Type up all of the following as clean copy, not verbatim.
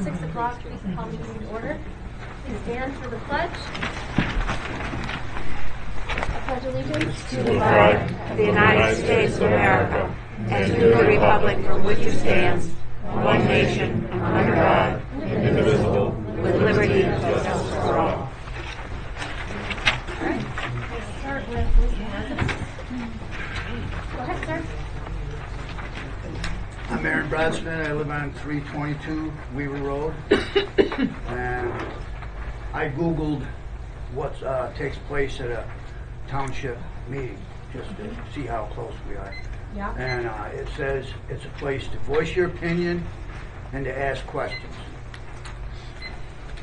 6 o'clock, we can call the meeting to order. Please stand for the pledge. I pledge allegiance to the flag of the United States of America and to the republic for which it stands, one nation, under God, indivisible, with liberty and justice for all. All right, let's start with Ms. Hanson. Go ahead, sir. I'm Aaron Brodsman. I live on 322 Weaver Road. And I Googled what takes place at a township meeting, just to see how close we are. Yeah. And it says it's a place to voice your opinion and to ask questions.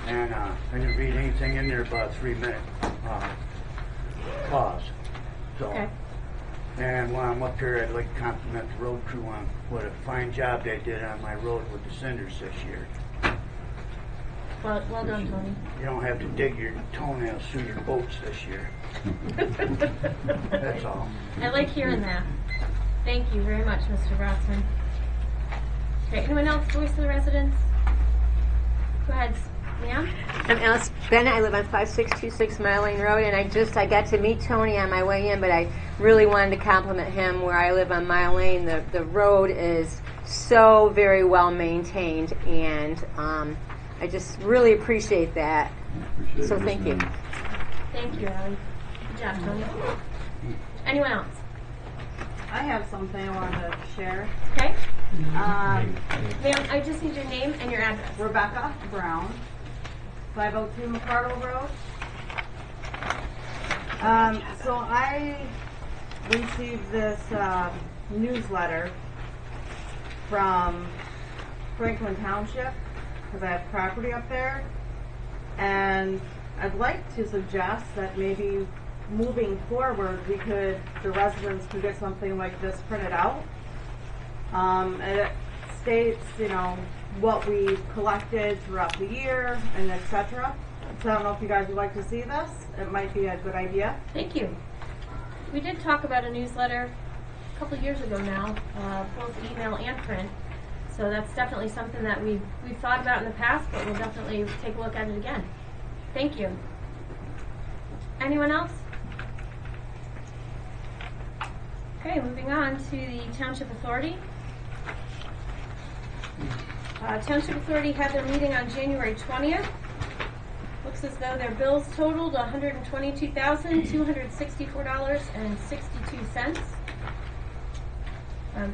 And I didn't read anything in there about a 3-minute pause. So. Okay. And while I'm up here, I'd like to compliment the road crew on what a fine job they did on my road with the cinders this year. Well done, Tony. You don't have to dig your toenails through your boats this year. That's all. I like hearing that. Thank you very much, Mr. Brodsman. Okay, anyone else voice of the residents? Go ahead, ma'am. I'm Alice Bennett. I live on 5626 Mile Lane Road, and I got to meet Tony on my way in, but I really wanted to compliment him where I live on Mile Lane. The road is so very well maintained, and I just really appreciate that. So thank you. Thank you, Allie. Good job, Tony. Anyone else? I have something I wanted to share. Okay. Ma'am, I just need your name and your address. Rebecca Brown, 502 McCardle Road. So I received this newsletter from Franklin Township because I have property up there, and I'd like to suggest that maybe moving forward the residents could get something like this printed out. And it states, what we collected throughout the year and etc. So I don't know if you guys would like to see this. It might be a good idea. Thank you. We did talk about a newsletter a couple years ago now, both email and print. So that's definitely something that we've thought about in the past, but we'll definitely take a look at it again. Thank you. Anyone else? Okay, moving on to the Township Authority. Township Authority had their meeting on January 20th. Looks as though their bills totaled $122,264.62.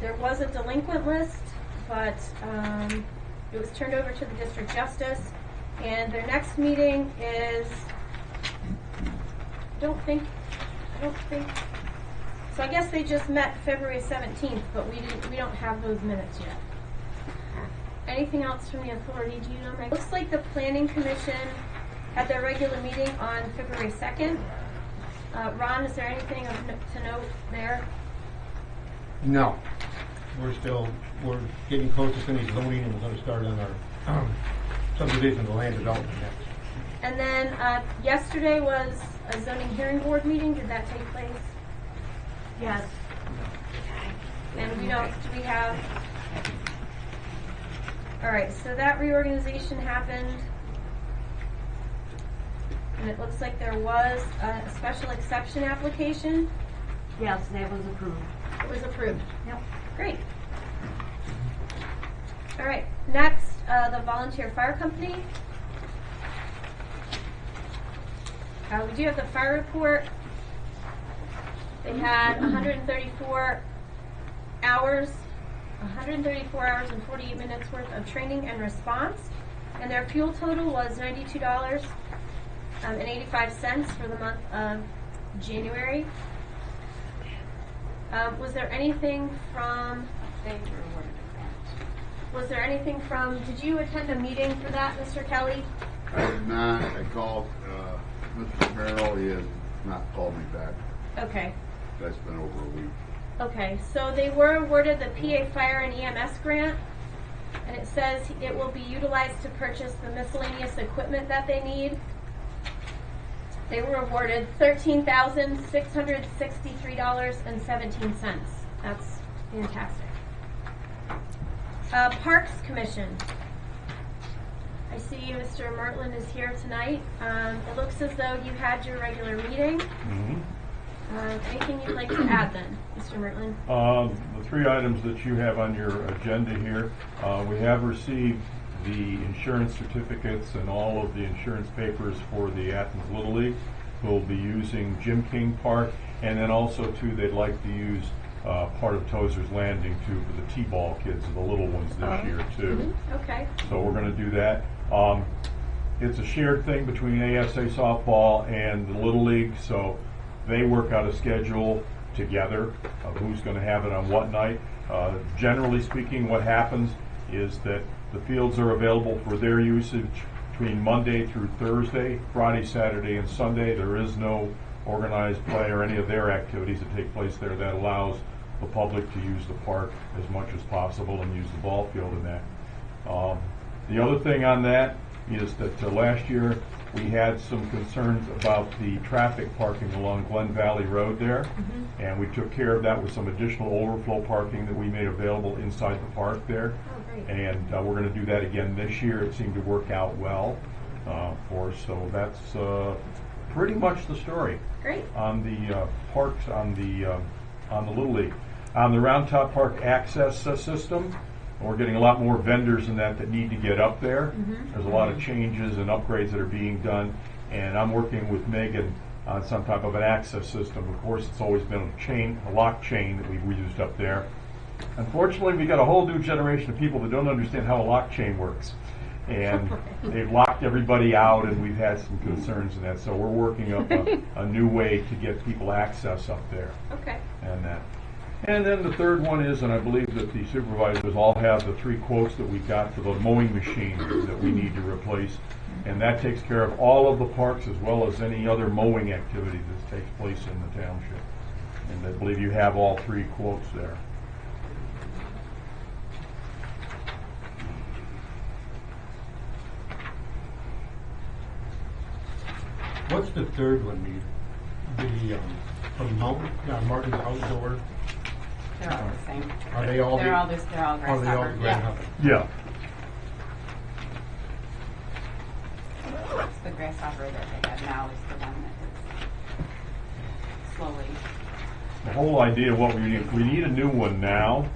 There was a delinquent list, but it was turned over to the District Justice, and their next meeting is, I don't think, so I guess they just met February 17th, but we don't have those minutes yet. Anything else from the authority? Do you know, Meg? Looks like the Planning Commission had their regular meeting on February 2nd. Ron, is there anything to note there? No. We're getting close to finish zoning, and we're going to start on our subdivision of land development next. And then yesterday was a zoning hearing board meeting. Did that take place? Yes. And do we have... All right, so that reorganization happened, and it looks like there was a special exception application. Yes, that was approved. It was approved. Yep. Great. All right, next, the volunteer fire company. We do have the fire report. They had 134 hours and 48 minutes worth of training and response, and their fuel total was $92.85 for the month of January. Was there anything from? Did you attend a meeting for that, Mr. Kelly? I did not. I called Mr. Merrill. He has not called me back. Okay. That's been over a week. Okay, so they were awarded the PA Fire and EMS grant, and it says it will be utilized to purchase the miscellaneous equipment that they need. They were awarded $13,663.17. That's fantastic. Parks Commission. see Mr. Martland is here tonight. It looks as though you had your regular meeting. Anything you'd like to add then, Mr. Martland? The three items that you have on your agenda here, we have received the insurance certificates and all of the insurance papers for the Athens Little League. We'll be using Jim King Park, and then also too, they'd like to use part of Tozer's Landing too for the T-ball kids, the little ones this year too. Okay. So we're going to do that. It's a shared thing between ASA softball and the Little League, so they work out a schedule together of who's going to have it on what night. Generally speaking, what happens is that the fields are available for their usage between Monday through Thursday, Friday, Saturday, and Sunday. There is no organized play or any of their activities that take place there. That allows the public to use the park as much as possible and use the ball field in that. The other thing on that is that last year we had some concerns about the traffic parking along Glen Valley Road there, and we took care of that with some additional overflow parking that we made available inside the park there. Oh, great. And we're going to do that again this year. It seemed to work out well for us, so that's pretty much the story. Great. On the parks, on the Little League. On the Round Top Park access system, we're getting a lot more vendors in that need to get up there. There's a lot of changes and upgrades that are being done, and I'm working with Megan on some type of an access system. Of course, it's always been a lock chain that we've used up there. Unfortunately, we got a whole new generation of people that don't understand how a lock chain works. And they've locked everybody out, and we've had some concerns in that. So we're working up a new way to get people access up there. Okay. And that. And then the third one is, and I believe that the supervisors all have the three quotes that we got for the mowing machine that we need to replace. And that takes care of all of the parks as well as any other mowing activity that takes place in the township. And I believe you have all three quotes there. What's the third one, from Martin's Outdoor? They're all the same. Are they all? They're all Are they all grasshopper. grasshopper? Yeah. It's the grasshopper that they have now is the one that is slowly. The whole idea of what we need a new one now.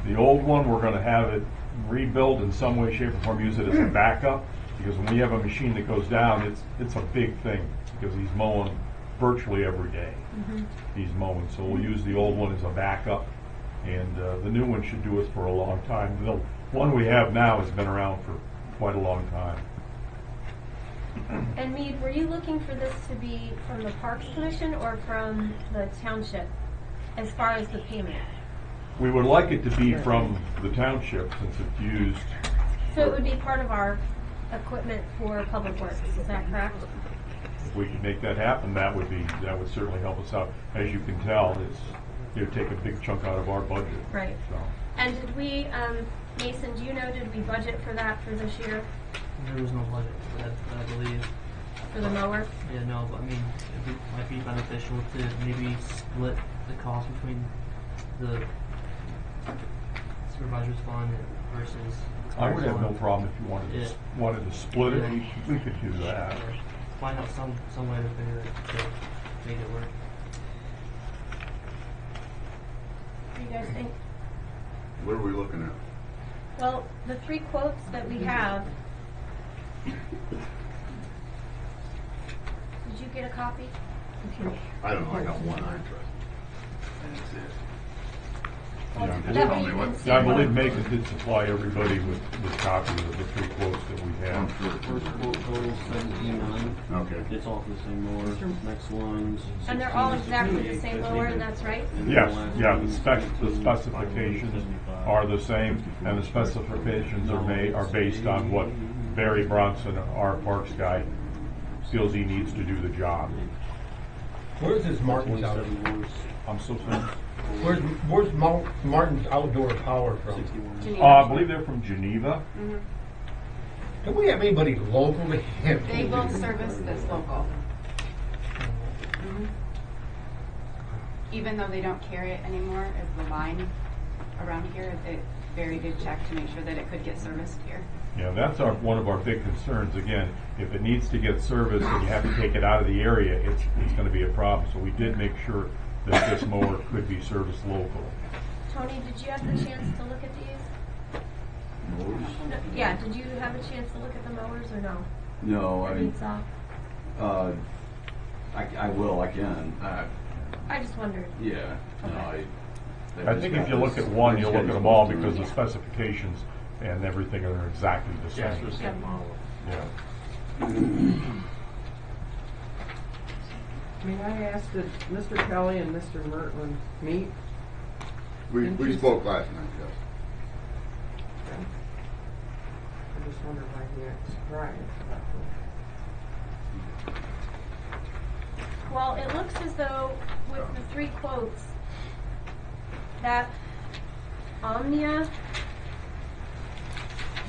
The old one, we're going to have it rebuilt in some way, shape, or form, use it as a backup, because when we have a machine that goes down, it's a big thing, because he's mowing virtually every day. He's mowing, so we'll use the old one as a backup, and the new one should do us for a long time. The one we have now has been around for quite a long time. And Meade, were you looking for this to be from the Parks Commission or from the township as far as the payment? We would like it to be from the township, since it's used. So it would be part of our equipment for public works, is that correct? If we could make that happen, that would certainly help us out. As you can tell, it would take a big chunk out of our budget. Right. So. And did we, Mason, do you know, did we budget for that for this year, There was no budget for that, I believe. for the mower? Yeah, no, but I mean, it might be beneficial to maybe split the cost between the supervisor's fund versus. I would have no fund. problem if you wanted to split it. We could do that. Or find out some way to figure it to make it work. What do you guys think? What are we looking at? Well, the three quotes that we have. Did you get a copy? I don't know, I got one eye trust. Yeah, That way you can see I what- believe Megan did supply everybody with copies of the three quotes that we I'm have. sure it's First quote totals 17,900. Okay. It's all for the same mower. Next one's. And they're all 16, exactly the 68, same mower, that's right? and then Yes, last yeah, one, the specifications are the same, and the specifications are based on what Barry Bronson, our parks guy, feels he needs to do the job. Where's this Martin's Outdoor? 27 I'm so sorry. Where's Martin's Outdoor Power from? 61. I believe they're from Geneva. Do we have anybody local to him? They will service this local. Even though they don't carry it anymore as the line around here, they very did check to make sure that it could get serviced here. Yeah, that's one of our big concerns. Again, if it needs to get serviced and you have to take it out of the area, it's going to be a problem. So we did make sure that this mower could be serviced locally. Tony, did you have the chance to look at these? Mowers? No, yeah, did you have a chance to look at the mowers or no? No, That needs off? I will, I can. I just wondered. Yeah, no, I think if you look at one, you'll look at them all because the specifications and everything are exactly the same. Yeah. May I ask, did Mr. Kelly and Mr. Mertman meet? We spoke last night, yes. I just wondered why he acted surprised about Well, it looks as though with the 3 quotes, that Omnia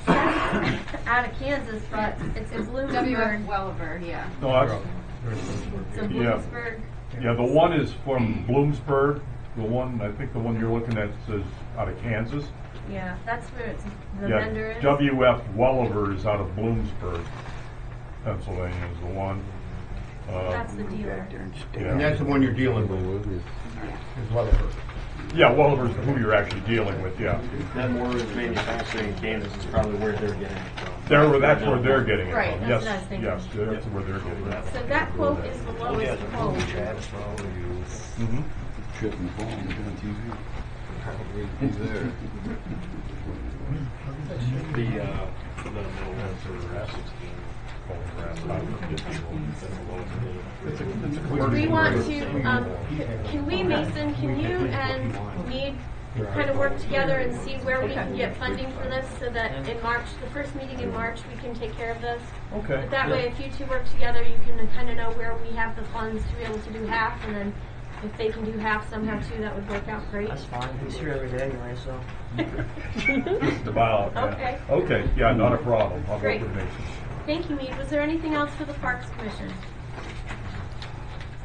out of Kansas, but it's in W.F. Bloomsburg. Welliver, yeah. No, It's in yeah. Bloomsburg. Yeah, the one is from Bloomsburg. The one, I think the one you're looking at says out of Kansas. Yeah, that's where the Yeah, vendor is. W.F. Welliver is out of Bloomsburg, Pennsylvania is the one. That's the dealer. And that's the one you're dealing with, is Weatherford. Yeah, Welliver's who you're actually dealing with, yeah. That mower is manufacturing in Kansas, is probably where they're getting it from. That's where they're getting it from. Right, that's what I was thinking. Yes, that's where they're getting it. So that quote is the lowest quote. Mm-hmm. Trip and fall on TV. The middle ones are 16. Do we want to, can we, Mason, can you and me kind of work together and see where we can get funding for this so that in March, the first meeting in March, we can take care of this? Okay. But that way, if you two work together, you can kind of know where we have the funds to be able to do half, and then if they can do half somehow too, that would work out great. That's fine. He's here every day anyway, so. Just about, yeah. Okay. Okay, yeah, not a problem. I'll Great. work with Mason. Thank you, Mead. Was there anything else for the Parks Commission?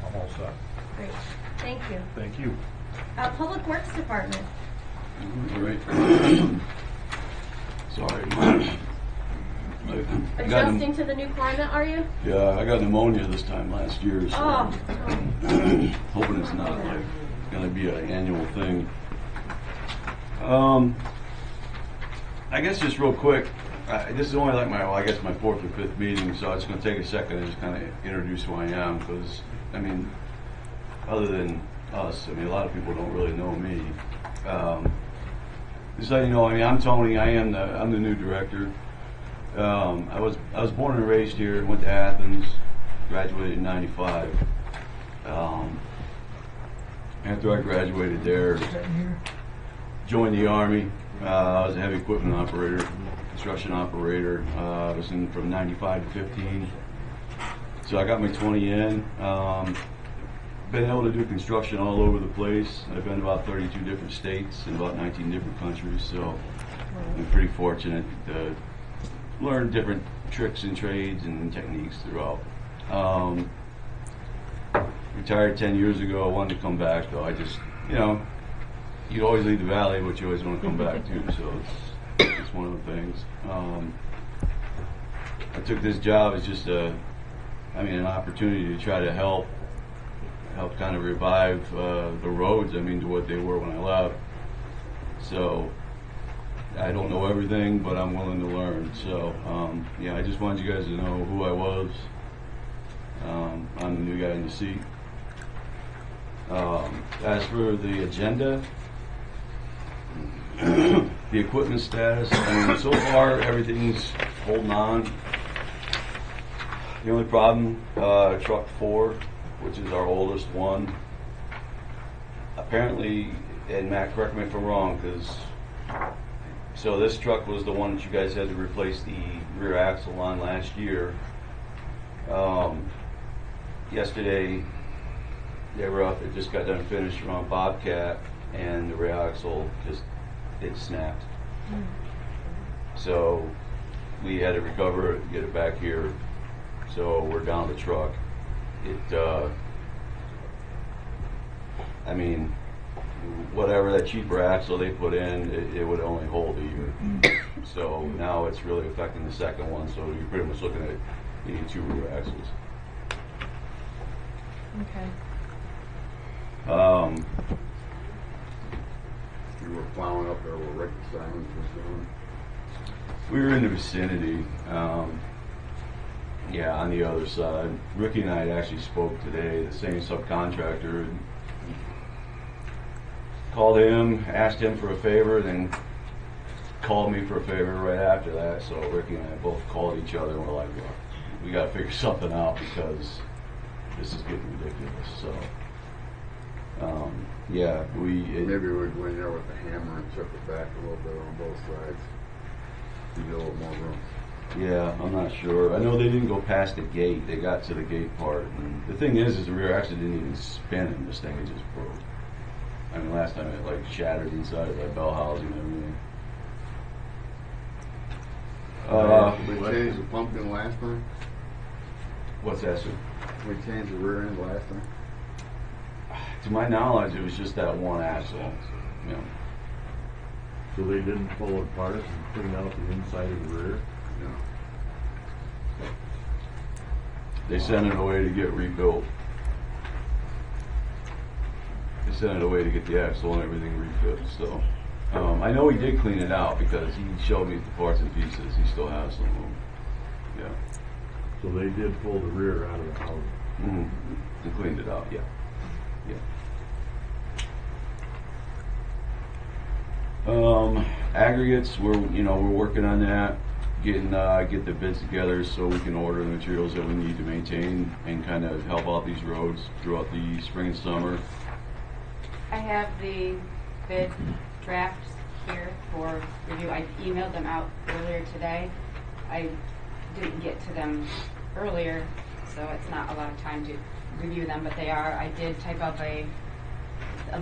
I'm all set. Great. Thank you. Thank you. Public Works Department. All right. Sorry. Adjusting to the new climate, are you? Yeah, I got pneumonia this time last year, so Oh. hoping it's not like going to be an annual thing. I guess just real quick, this is only like my 4th or 5th meeting, so it's going to take a second to just kind of introduce who I am, because, I mean, other than us, I mean, a lot of people don't really know me. Just so you know, I mean, I'm Tony. I'm the new director. I was born and raised here. Went to Athens. Graduated in '95. After I graduated there, joined the Army. I was a heavy equipment operator, construction operator. I was in from '95 to '15. So I got my 20 in. Been able to do construction all over the place. I've been to about 32 different states and about 19 different countries. So I'm pretty fortunate to learn different tricks and trades and techniques throughout. Retired 10 years ago. I wanted to come back, though. I just, you always leave the valley, but you always want to come back too. So it's one of the things. I took this job as just an opportunity to try to help kind of revive the roads. To what they were when I left. So I don't know everything, but I'm willing to learn. So I just wanted you guys to know who I was. I'm the new guy in the seat. As for the agenda, the equipment status, so far everything's holding on. The only problem, truck 4, which is our oldest one. Apparently, and Matt, correct me if I'm wrong, so this truck was the one that you guys had to replace the rear axle on last year. Yesterday, they were up, it just got done finished on Bobcat, and the rear axle it snapped. So we had to recover it, get it back here. So we're down the truck. Whatever that cheaper axle they put in, it would only hold a year. So now it's really affecting the second one, so you're pretty much looking at, you need 2 rear axles. Okay. You were plowing up there where Rick Simons was doing. We were in the vicinity, yeah, on the other side. Ricky and I actually spoke today, the same subcontractor. Called him, asked him for a favor, then called me for a favor right after that. So Ricky and I both called each other and we're like, well, we got to figure something out because this is getting ridiculous. So, yeah, Maybe we'd go in there with a hammer and chip it back a little bit on both sides to get a little more room. Yeah, I'm not sure. I know they didn't go past the gate. They got to the gate part. And the thing is the rear axle didn't even spin and this thing, it just broke. I mean, last time it like shattered inside of that bell housing and everything. Did we change the pumpkin last time? What's that, sir? We changed the rear end last time? To my knowledge, it was just that one axle. You know. So they didn't pull it apart and clean out the inside of the rear? No. They sent it away to get rebuilt. They sent it away to get the axle and everything refit. So I know he did clean it out because he showed me the parts and pieces. He still has some of them. Yeah. So they did pull the rear out of the house? Mm-hmm. And cleaned it out. Yeah. Yeah. Aggregates, we're working on that, get the bids together so we can order the materials that we need to maintain and kind of help out these roads throughout the spring and summer. I have the bid drafts here for review. I emailed them out earlier today. I didn't get to them earlier, so it's not a lot of time to review them, but they are. I did type up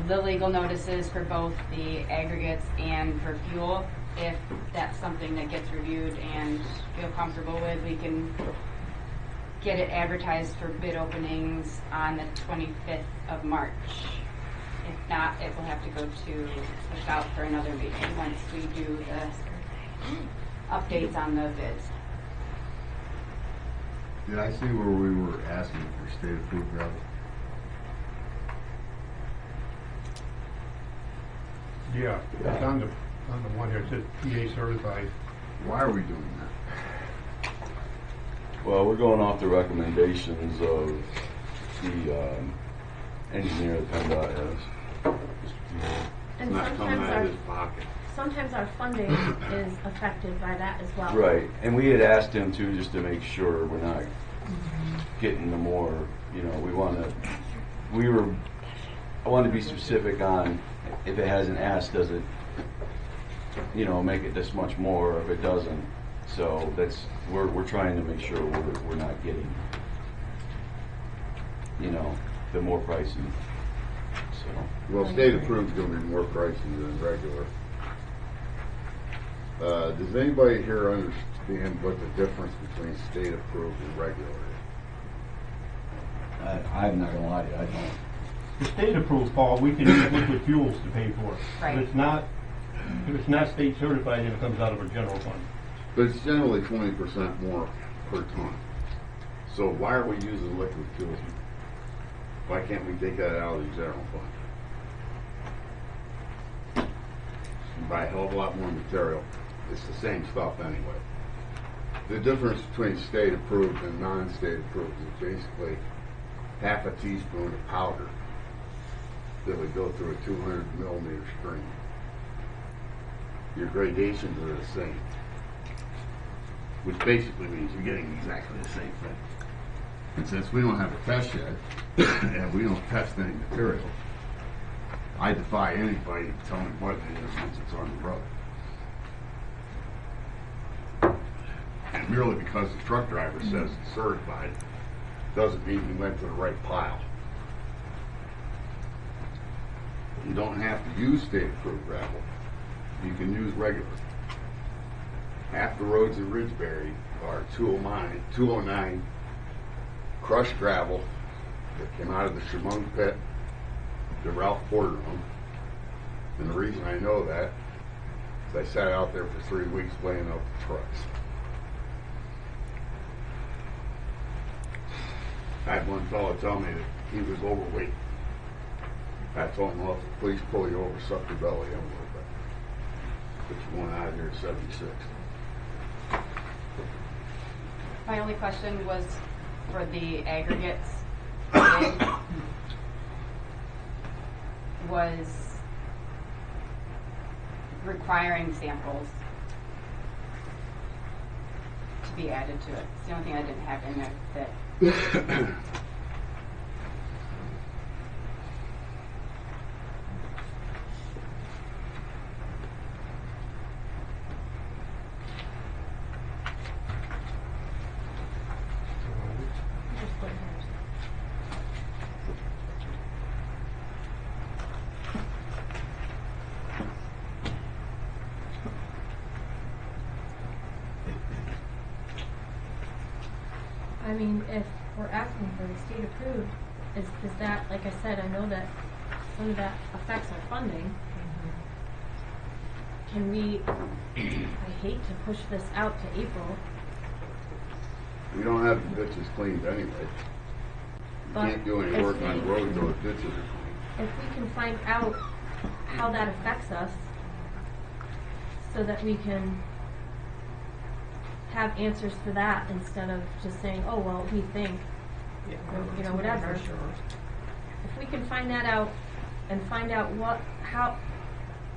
the legal notices for both the aggregates and for fuel. If that's something that gets reviewed and feel comfortable with, we can get it advertised for bid openings on the 25th of March. If not, it will have to go to push out for another meeting once we do the updates on the bids. Did I see where we were asking for state approved gravel? Yeah, it's on the one here, it says PA certified. Why are we doing that? Well, we're going off the recommendations of the engineer that PennDOT has. And Not coming out of his pocket. sometimes our funding is affected by that as well. Right, and we had asked him too, just to make sure we're not getting the more, I wanted to be specific on if it has an S, does it, make it this much more, or if it doesn't. So we're trying to make sure we're not getting, the more pricey. So. Well, state approved is going to be more pricey than regular. Does anybody here understand what the difference between state approved and regular is? I'm not gonna lie to you, I don't. The state approved, Paul, we can use liquid fuels to pay for it. Right. If it's not state certified, then it comes out of our general fund. But it's generally 20% more per ton. So why are we using liquid fuels? Why can't we take that out of the general fund? You buy a hell of a lot more material. It's the same stuff anyway. The difference between state approved and non-state approved is basically half a teaspoon of powder that would go through a 200 millimeter stream. Your gradations are the same, which basically means you're getting exactly the same thing. And since we don't have a test yet, and we don't test any material, I defy anybody to tell me what it is once it's on the road. And merely because the truck driver says it's certified, doesn't mean he went to the right pile. You don't have to use state-approved gravel. You can use regular. Half the roads in Ridgebury are 209 crushed gravel that came out of the Chemung pit that Ralph Porter owned. And the reason I know that So I sat out there for 3 weeks weighing out the trucks. I had one fellow tell me that he was overweight. I told him, well, if the police pull you over, suck your belly, I'm worth it. But you went out of here at 76. My only question was for the aggregates. It was requiring samples to be added to it. It's the only thing I didn't have in there that I mean, if we're asking for the state approved, is that, like I said, I know that some of that affects our funding. Can we, I hate to push this out to April, We don't have the ditches cleaned anyway. You but can't do any if work on the we- road until the ditches are cleaned. if we can find out how that affects us, so that we can have answers for that instead of just saying, oh, well, we think, or, you know, whatever. If we can find that out and find out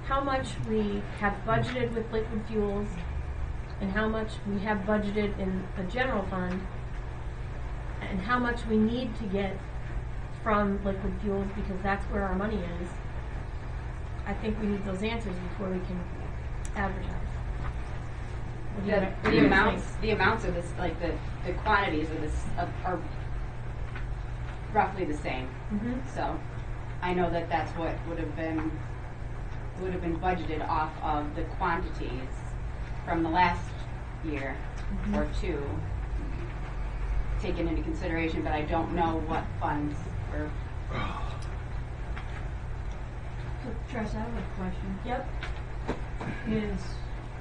how much we have budgeted with liquid fuels and how much we have budgeted in the general fund and how much we need to get from liquid fuels because that's where our money is, I think we need those answers before we can advertise. What do you- what do you guys think? the amounts of this, like the quantities of this are roughly the same. Mhm. So I know that that's what would have been budgeted off of the quantities from the last year or two taken into consideration, but I don't know what funds were. Tress, I have a question. Yep. Is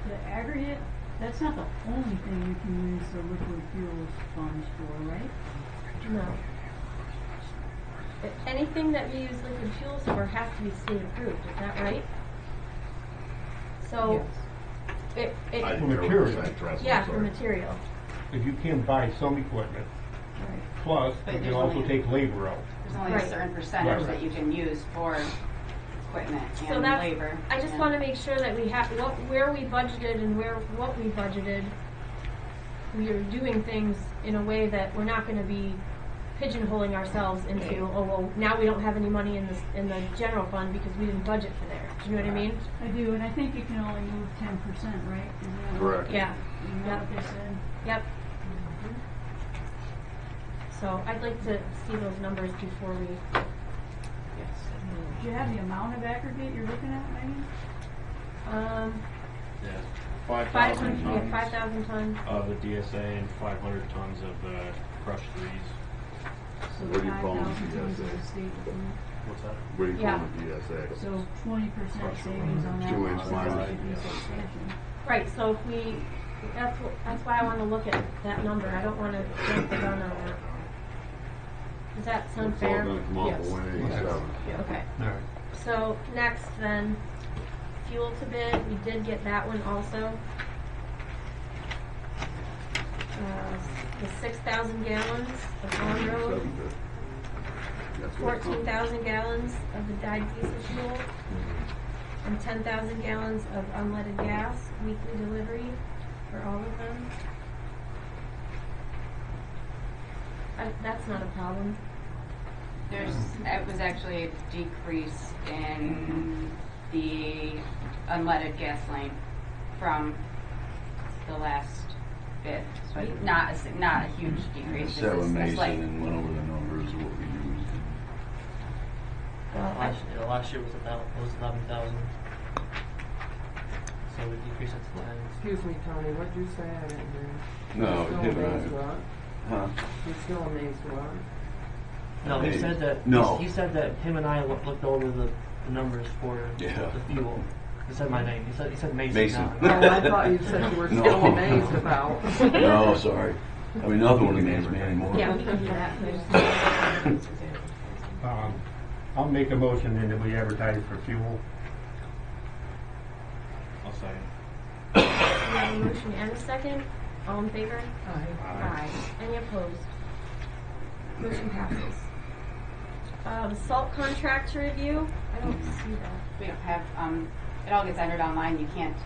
the aggregate, that's not the only thing you can use the liquid fuels funds for, right? No. Anything that we use liquid fuels for has to be state approved, is that right? So, it, I For didn't hear what you material. said, Tress, I'm yeah, for sorry. material. If you can buy some equipment, plus But you can there's also only- take labor out. There's only Right. a certain percentage Right. that you can use for equipment So and that's, labor. I just and- wanna make sure that we have, where we budgeted and what we budgeted, we are doing things in a way that we're not gonna be pigeonholing ourselves into, oh, well, now we don't have any money in the general fund because we didn't budget for there. Do you know what I mean? I do, and I think you can only move 10%, right? Isn't that Correct. Yeah. Isn't that what they said? Yep. So I'd like to see those numbers before we, Do you have the amount of aggregate you're looking at, Megan? Yeah, 5,000 5,000 tons 5,000 tons. of the DSA and 500 tons of the crushed threes. So What do you call them, 5,000 tons of DSA? the state approved. What's that? What do you Yeah. call it, DSA? So 20% savings on that. 2-inch so lines. that should be substantial. Right, so if we, that's why I wanna look at that number, I don't wanna jump the gun on that. Does that sound It's all fair? gonna come off Yes. of 187. Okay, All right. so next then, fuel to bid, we did get that one also. The 6,000 gallons of on road, 750. That's what it comes. 14,000 gallons of the dyed diesel fuel, and 10,000 gallons of unleaded gas, weekly delivery for all of them. That's not a problem. It was actually a decrease in the unleaded gasoline from the last bid. So not a huge decrease. It's Seven just a Mason slight- and went over the numbers of what we used. Last year was 11,000. So we decreased it to 10. Excuse me, Tony, what'd you say? I didn't hear. No, Still it didn't. amazed what? Huh? You're still amazed what? No, he said that. No. He said that him and I looked over the numbers for Yeah. the fuel. He said my name. He said Mason. Mason. Oh, I thought you said you were still No. amazed about. No, sorry. I mean, nothing would amaze me anymore. Yeah, we can do that. I'll make a motion then that we advertise for fuel. I'll say. We have a motion and a second. All in favor? Aye. Any opposed? Motion passes. The salt contract review, I don't see that. We don't have, it all gets entered online. You can't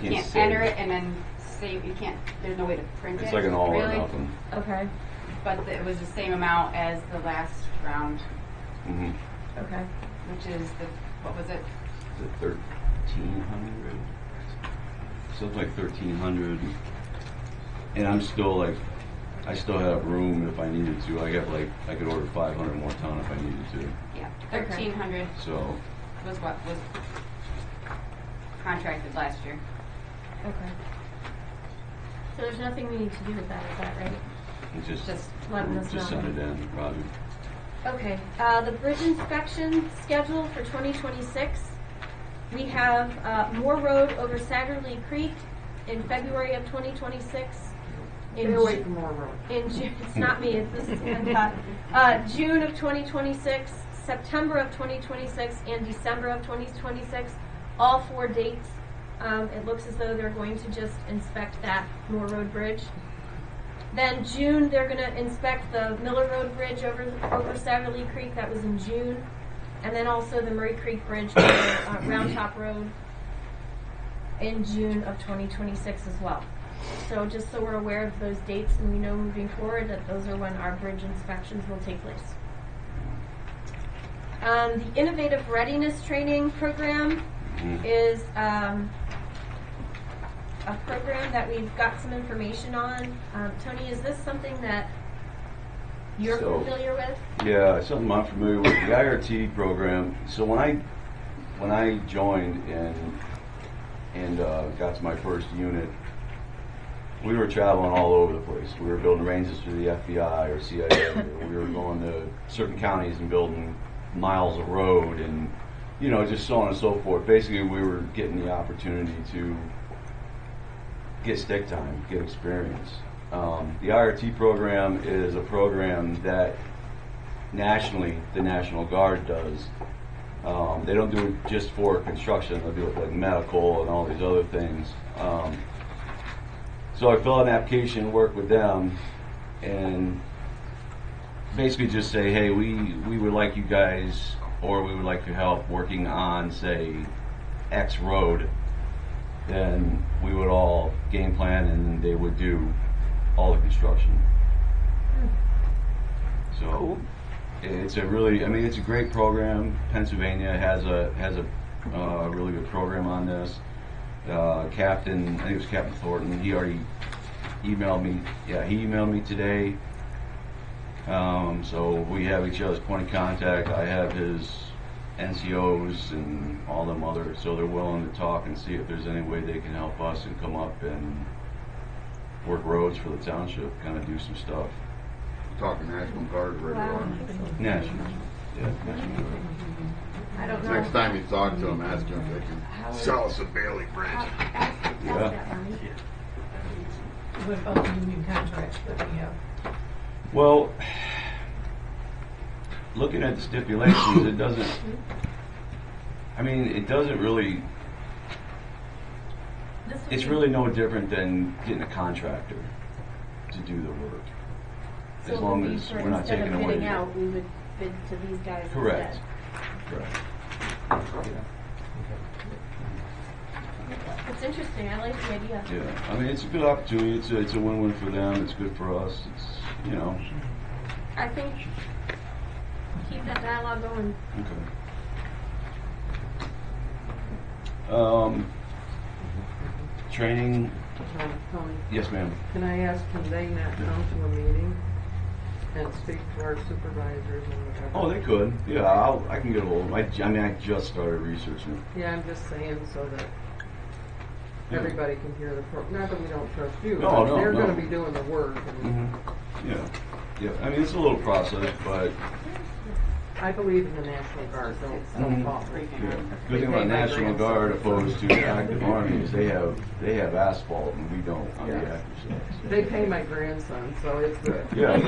Can't enter save. it and then save. You can't. There's no way to print it. It's like an all or really. nothing. Okay, But it was the same amount as the last round, Mm-hmm. okay. which is what was it? Is it 1,300? Something like 1,300. And I'm still like, I still have room if I needed to. I could order 500 more ton if I needed to. Yeah, Okay. 1,300 So, was what was contracted last year. Okay. So there's nothing we need to do with that, is that right? it's just letting us know. send it in, Roger. Okay, the bridge inspection schedule for 2026. We have Moore Road over Saggerly Creek in February of 2026. Stay away from more road. In June, it's not me, this is June of 2026, September of 2026, and December of 2026. All 4 dates. It looks as though they're going to just inspect that Moore Road Bridge. Then June, they're going to inspect the Miller Road Bridge over Saggerly Creek. That was in June. And then also the Murray Creek Bridge over Round Top Road in June of 2026 as well. So just so we're aware of those dates and we know moving forward that those are when our bridge inspections will take place. The Innovative Readiness Training Program is a program that we've got some information on. Tony, is this something that you're familiar with? Yeah, it's something I'm familiar with. The IRT program. So when I joined and got to my first unit, we were traveling all over the place. We were building ranges for the FBI or CIA. We were going to certain counties and building miles of road and, just so on and so forth. Basically, we were getting the opportunity to get stick time, get experience. The IRT program is a program that nationally the National Guard does. They don't do it just for construction. They'll do it like medical and all these other things. So I fill out an application, work with them, and basically just say, hey, we would like you guys, or we would like your help working on, say, X road. Then we would all game plan, and they would do all the construction. So it's a really, it's a great program. Pennsylvania has a really good program on this. Captain, I think it was Captain Thornton, he already emailed me. Yeah, he emailed me today. So we have each other's point of contact. I have his NCOs and all them other, so they're willing to talk and see if there's any way they can help us and come up and work roads for the township, kind of do some stuff. Talking National Guard radio. National. Yeah, National Guard. I don't know. Next time you talk to them, ask them if they can sell us a Bailey Bridge. Yeah. What about the union contracts that we have? Well, looking at the stipulations, it doesn't really, it's really no different than getting a contractor to do the work. So As long as we're not taking away. Instead of bidding out, we would bid to these guys Correct. instead. Correct. Yeah. It's interesting. I like the idea. Yeah. It's a good opportunity. It's a win-win for them. It's good for us. It's, I think keep that dialogue going. Okay. Training. Tony, Yes, ma'am. can I ask, can they not come to a meeting and speak to our supervisors and whatever? Oh, they could. Yeah, I can get a hold of them. I just started researching. Yeah, I'm just saying so that everybody can hear the not that we don't trust you, No, but no, they're no. going to be doing the work. And Yeah. Yeah. It's a little process, but I believe in the National Guard, don't fall. Good thing about National Guard opposed to the active Army is they have asphalt and we don't on the Yes. active side. So. They pay my grandson, so it's good. Yeah.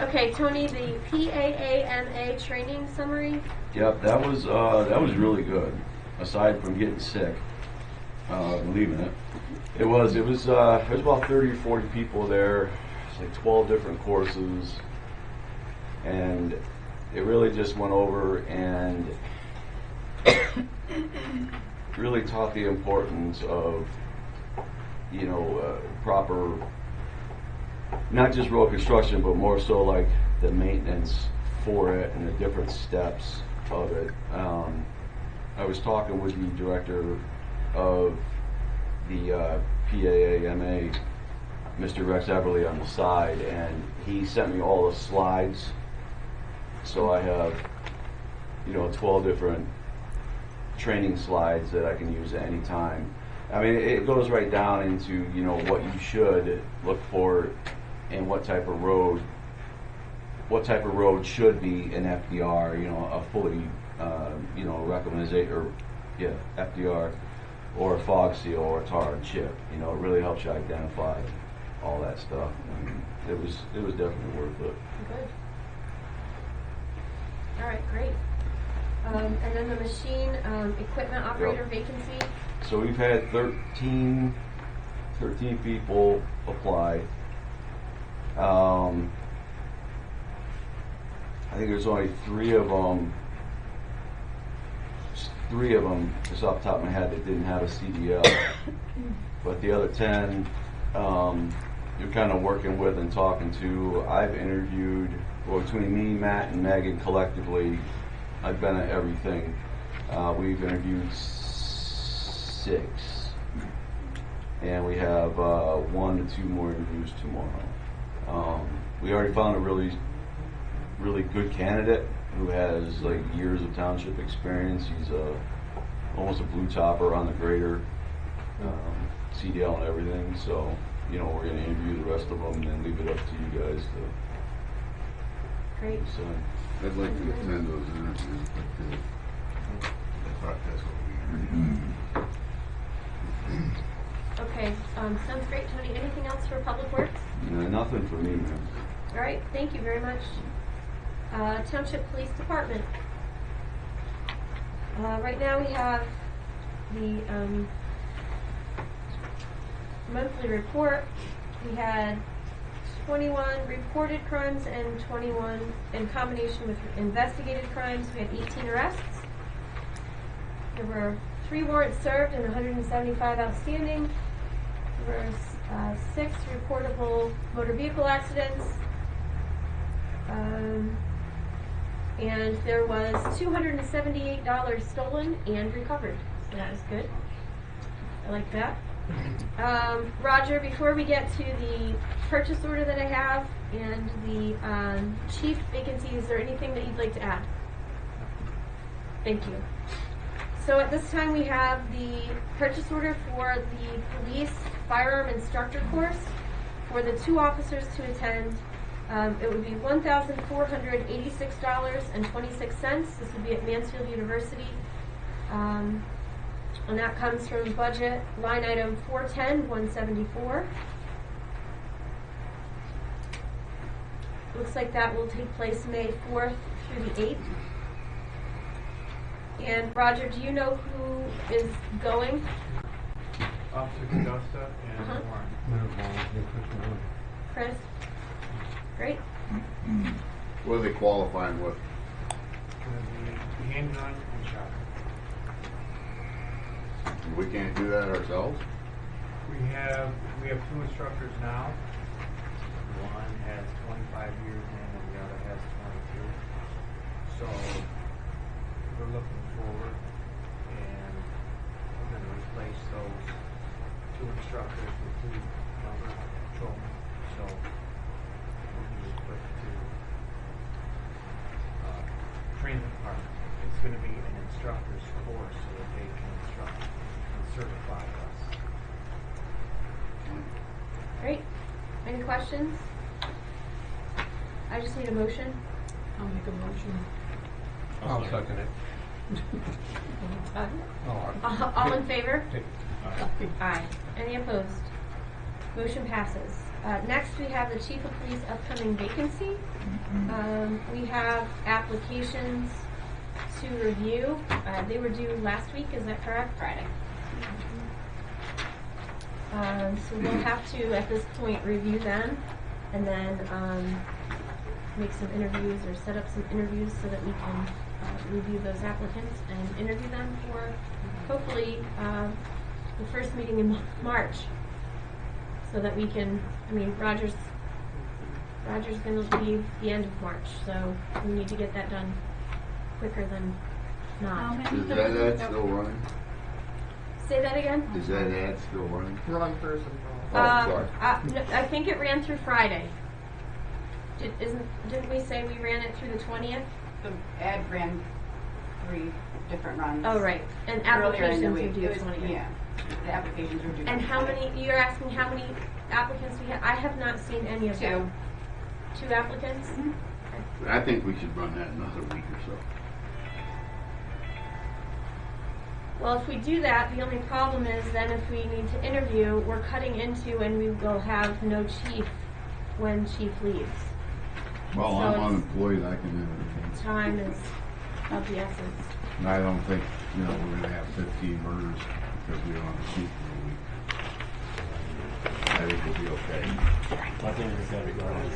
Okay, Tony, the PAAMA training summary. Yep, that was really good. Aside from getting sick, leaving it, it was there's about 30 or 40 people there. It's like 12 different courses, and it really just went over and really taught the importance of proper, not just road construction, but more so like the maintenance for it and the different steps of it. I was talking with the director of the PAAMA, Mr. Rex Everly, on the side, and he sent me all the slides. So I have, 12 different training slides that I can use at any time. I mean, it goes right down into, what you should look for and what type of road should be an FDR, a fully, FDR, or a fog seal or a tar and chip. It really helps you identify all that stuff. It was definitely worth it. Good. All right, great. And then the machine equipment operator vacancy. So we've had 13 people apply. I think there's only three of them, just off the top of my head, that didn't have a CDL. But the other 10, you're kind of working with and talking to. I've interviewed, between me, Matt, and Megan collectively, I've been at everything. We've interviewed 6, and we have 1 to 2 more interviews tomorrow. We already found a really good candidate who has like years of township experience. He's almost a blue topper on the grader, CDL and everything. So we're going to interview the rest of them and then leave it up to you guys to. Great. decide. I'd like to attend those interviews, but I thought that's what we agreed. Okay, sounds great, Tony. Anything else for Public Works? Nothing for me, man. All right, thank you very much. Township Police Department. Right now we have the monthly report. We had 21 reported crimes and 21 in combination with investigated crimes. We had 18 arrests. There were 3 warrants served and 175 outstanding. There were 6 reportable motor vehicle accidents. And there was $278 stolen and recovered. So that was good. I like that. Roger, before we get to the purchase order that I have and the chief vacancy, is there anything that you'd like to add? Thank you. So at this time we have the purchase order for the police firearm instructor course for the 2 officers to attend. It would be $1,486.26. This would be at Mansfield University. And that comes from budget line item 410-174. Looks like that will take place May 4th through the 8th. And Roger, do you know who is going? Officer Augusta and Warren. Chris? Great. What are they qualifying with? Gonna be handgun and shotgun. We can't do that ourselves? We have 2 instructors now. One has 25 years in and the other has 22. So we're looking forward and we're going to replace those 2 instructors with 2 younger patrolmen. So we'll be equipped to train the department. It's going to be an instructor's course so that they can instruct and certify us. Great. Any questions? I just need a motion. I'll make a motion. I'll second it. All in favor? Take- Aye. Any opposed? Motion passes. Next, we have the Chief of Police upcoming vacancy. We have applications to review. They were due last week, is that correct? Friday. So we'll have to, at this point, review them and then make some interviews or set up some interviews so that we can review those applicants and interview them for hopefully the first meeting in March, so that we can, I mean, Roger's going to leave the end of March, so we need to get that done quicker than not. Is that ad still running? Say that again? Is that ad still running? Wrong person. Oh, sorry. No, I think it ran through Friday. Didn't we say we ran it through the 20th? The ad ran 3 different runs. Oh, right. And Earlier in the applications week. are due It was- 20th. Yeah, the applications were due. And how many, you're asking how many applicants we have? I have not seen any of them. 2 applicants? I think we should run that another week or so. Well, if we do that, the only problem is then if we need to interview, we're cutting into and we will have no chief when chief leaves. Well, So I'm it's- unemployed, I can interview. Time is of the essence. And I don't think, we're gonna have 15 murders because we don't have a chief for a week. I think we'll be okay. I think it's gotta be garbage.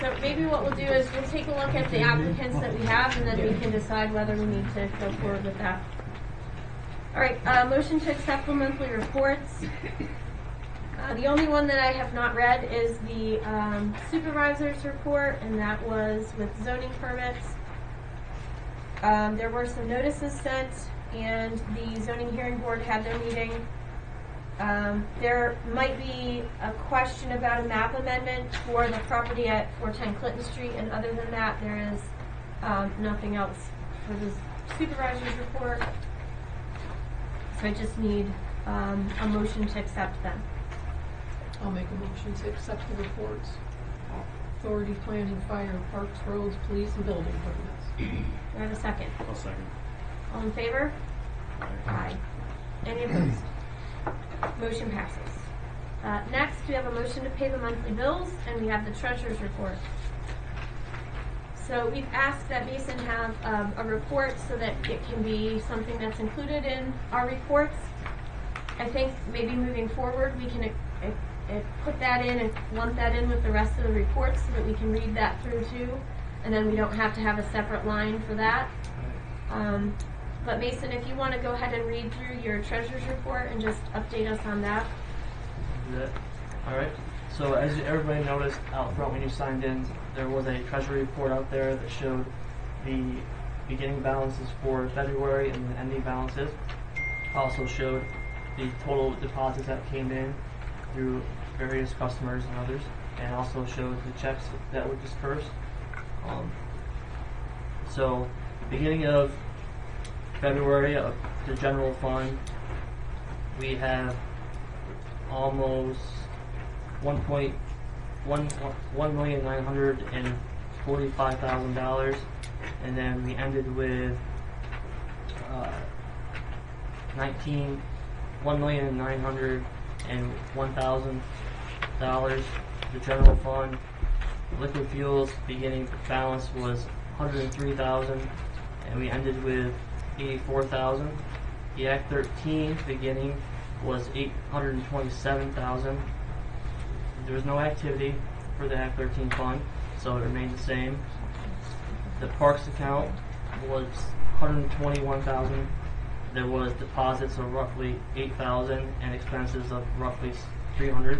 So maybe what we'll do is we'll take a look at the applicants that we have and then we can decide whether we need to go forward with that. All right, motion to accept the monthly reports. The only one that I have not read is the supervisor's report, and that was with zoning permits. There were some notices sent, and the zoning hearing board had their meeting. There might be a question about a map amendment for the property at 410 Clinton Street, and other than that, there is nothing else for the supervisor's report. So I just need a motion to accept them. I'll make a motion to accept the reports. Authority, planning, fire, parks, roads, police, and building permits. Do I have a second? I'll second. All in favor? Aye. Any opposed? Motion passes. Next, we have a motion to pay the monthly bills, and we have the treasurer's report. So we've asked that Mason have a report so that it can be something that's included in our reports. I think maybe moving forward, we can put that in and lump that in with the rest of the reports so that we can read that through too, and then we don't have to have a separate line for that. But Mason, if you want to go ahead and read through your treasurer's report and just update us on that. Do that. All right. So as everybody noticed out front when you signed in, there was a treasury report out there that showed the beginning balances for February and the ending balances. Also showed the total deposits that came in through various customers and others, and also showed the checks that were dispersed. So beginning of February, the general fund, we have almost $1,945,000, and then we ended with $1,901,001. The general fund, liquid fuels, beginning balance was $103,000, and we ended with $84,000. The Act 13 beginning was $827,000. There was no activity for the Act 13 fund, so it remained the same. The Parks account was $121,000. There was deposits of roughly $8,000 and expenses of roughly $300,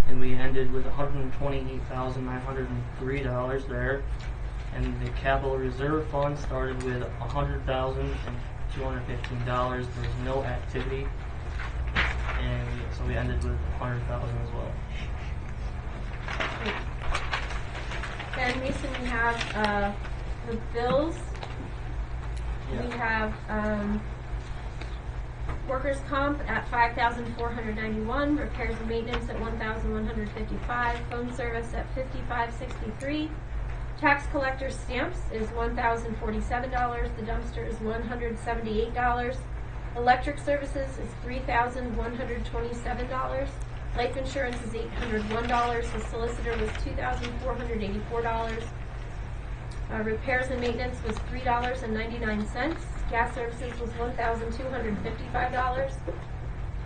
and we ended with $128,903 there. And the capital reserve fund started with $100,215. There was no activity, and so we ended with $100,000 as well. Then Mason, we have the bills. Yeah. We have Workers' comp at $5,491, repairs and maintenance at $1,155, phone service at $55.63. Tax collector's stamps is $1,047. The dumpster is $178. Electric services is $3,127. Life insurance is $801. The solicitor was $2,484. Repairs and maintenance was $3.99. Gas services was $1,255.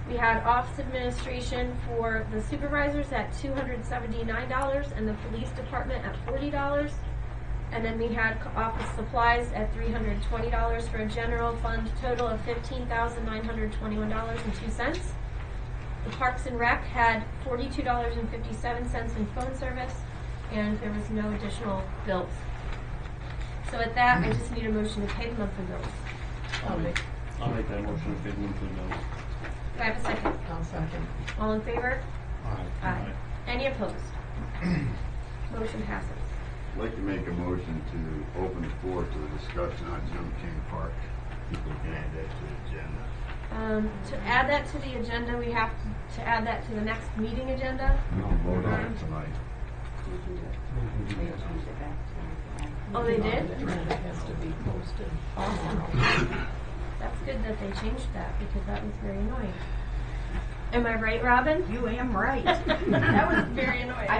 We had office administration for the supervisors at $279 and the police department at $40. And then we had office supplies at $320 for a general fund total of $15,921.02. The Parks and Rec had $42.57 in phone service, and there was no additional bills. So at that, I just need a motion to pay the monthly bills. I'll make that motion to pay the monthly bills. Do I have a second? I'll second. All in favor? Aye. Aye. Any opposed? Motion passes. I'd like to make a motion to open the floor to a discussion on Jim King Park. People can add that to the agenda. To add that to the agenda, we have to add that to the next meeting agenda. We can vote on it tonight. Oh, they did? It has to be posted. Awesome. That's good that they changed that because that was very annoying. Am I right, Robin? You am right. That was very annoying. I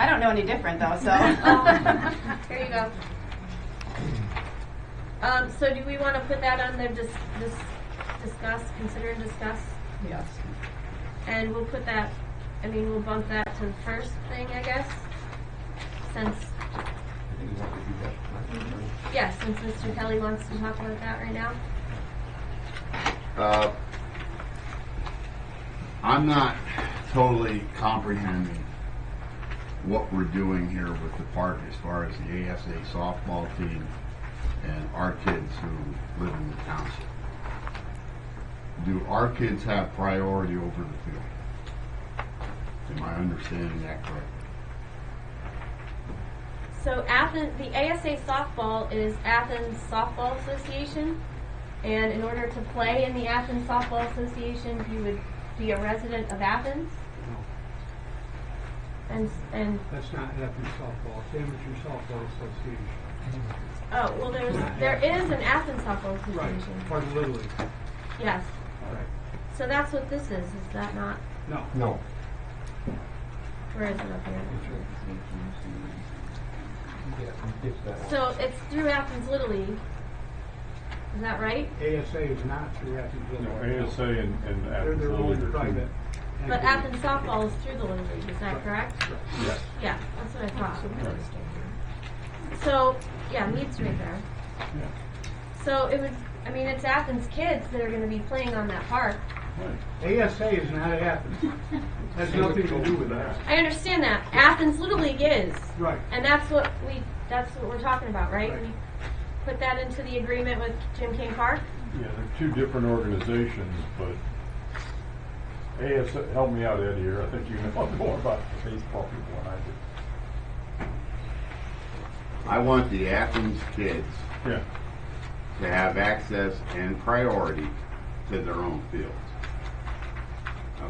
don't know any different though, so. Here you go. So do we want to put that on the discuss, consider and discuss? Yes. And we'll put that, we'll bump that to the first thing, I guess. Since, yes, since Mr. Kelly wants to talk about that right now. I'm not totally comprehending what we're doing here with the park as far as the ASA softball team and our kids who live in the township. Do our kids have priority over the field? Am I understanding that correctly? So the ASA softball is Athens Softball Association, and in order to play in the Athens Softball Association, you would be a resident of Athens. And That's not Athens softball, it's Amateur Softball Association. oh well, there is an Athens Softball Association. Right, part of Little League. Yes. Right. So that's what this is that not? No. No. Where is it up here? It's that one. So it's through Athens Little League. Is that right? ASA is not through Athens Little No, League. ASA and They're Athens their Little League own are private. But entity. Athens softball is through the Little League. Is that correct? Yes. Yeah, that's what I thought. Right. So yeah, meets right there. Yeah. So it would. It's Athens kids that are going to be playing on that park. ASA is not Athens. Has nothing to do with that. I understand that. Athens Little League is. Right. And that's what we're talking about, right? Right. We put that into the agreement with Jim King Park. Yeah, they're two different organizations, but ASA, help me out, Ed, here. I think you know more about the baseball people than I do. I want the Athens kids Yeah. to have access and priority to their own fields.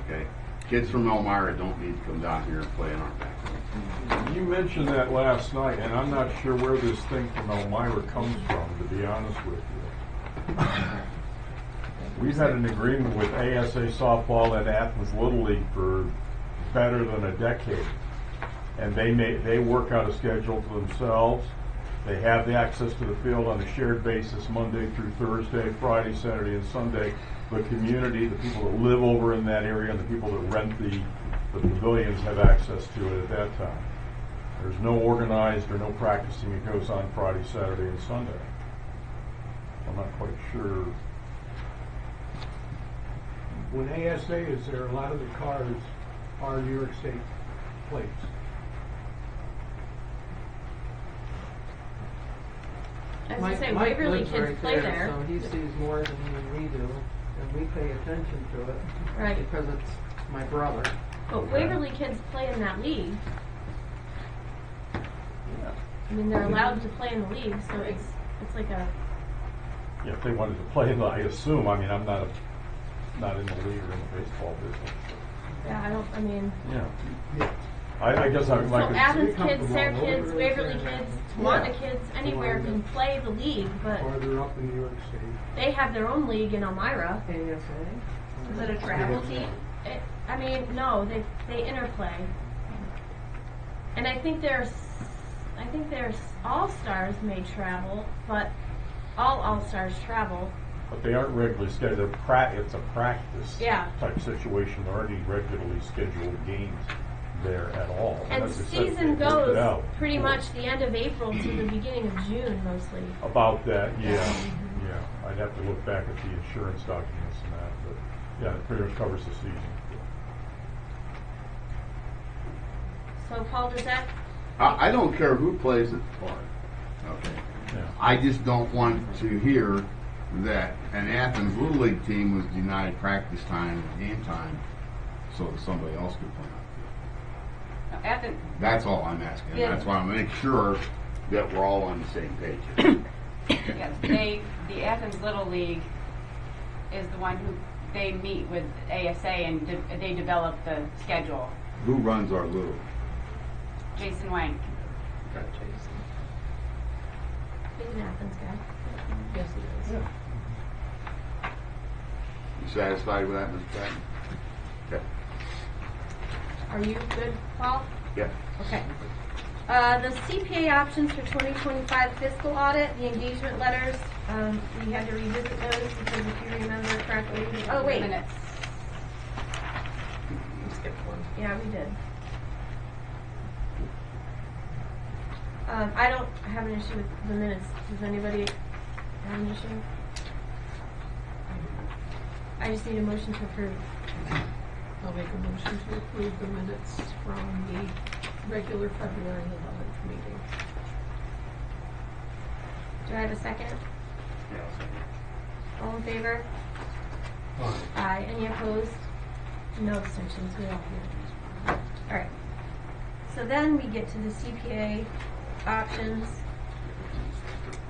Okay? Kids from Elmira don't need to come down here and play in our backyard. You mentioned that last night, and I'm not sure where this thing from Elmira comes from, to be honest with you. We've had an agreement with ASA softball and Athens Little League for better than a decade. And they work out a schedule for themselves. They have the access to the field on a shared basis Monday through Thursday, Friday, Saturday, and Sunday. The community, the people that live over in that area, and the people that rent the pavilions have access to it at that time. There's no organized or no practicing. It goes on Friday, Saturday, and Sunday. I'm not quite sure. When ASA is there, a lot of the cars are New York State plates. As I say, Mike Waverly lives kids right play there. So he sees more than we do, and we pay attention to it. Right. Because it's my brother. But Waverly kids play in that league. They're allowed to play in the league, so it's like a. Yeah, if they wanted to play, I assume. I'm not a not in the league or in the baseball business. Yeah, Yeah. I guess I So like to. Athens kids, Sarah kids, Waverly kids, Wanda kids, anywhere can play the league, but Farther up in New York State. they have their own league in Elmira. ASA? Is it a travel team? No, they interplay. And I think there's all-stars may travel, but all all-stars travel. But they aren't regularly scheduled. It's a practice Yeah. type situation. There aren't any regularly scheduled games there at all. And As I said, season they worked it goes out. pretty much the end of April to the beginning of June mostly. About that, yeah. Yeah. I'd have to look back at the insurance documents and that, but yeah, it pretty much covers the season. So Paul, does that? I don't care who plays the part. Okay. Yeah. I just don't want to hear that an Athens Little League team was denied practice time or game time so that somebody else could play on No, Athens, it. That's all I'm asking. Yeah. That's why I make sure that we're all on the same page. yes, the Athens Little League is the one who, they meet with ASA and they develop the schedule. Who runs our Little? Jason Wank. He's an Athens guy. Yes, it is. You satisfied with that, Mr. Patton? Okay. Are you good, Paul? Yeah. Okay. The CPA options for 2025 fiscal audit, the engagement letters, we had to revisit those because if you remember correctly. Oh, wait. Minutes. Yeah, we did. I don't have an issue with the minutes. Does anybody have an issue? I just need a motion to approve. I'll make a motion to approve the minutes from the regular February 11th meeting. Do I have a second? All in favor? Aye. Any opposed? No abstentions. We all here. All right. So then we get to the CPA options.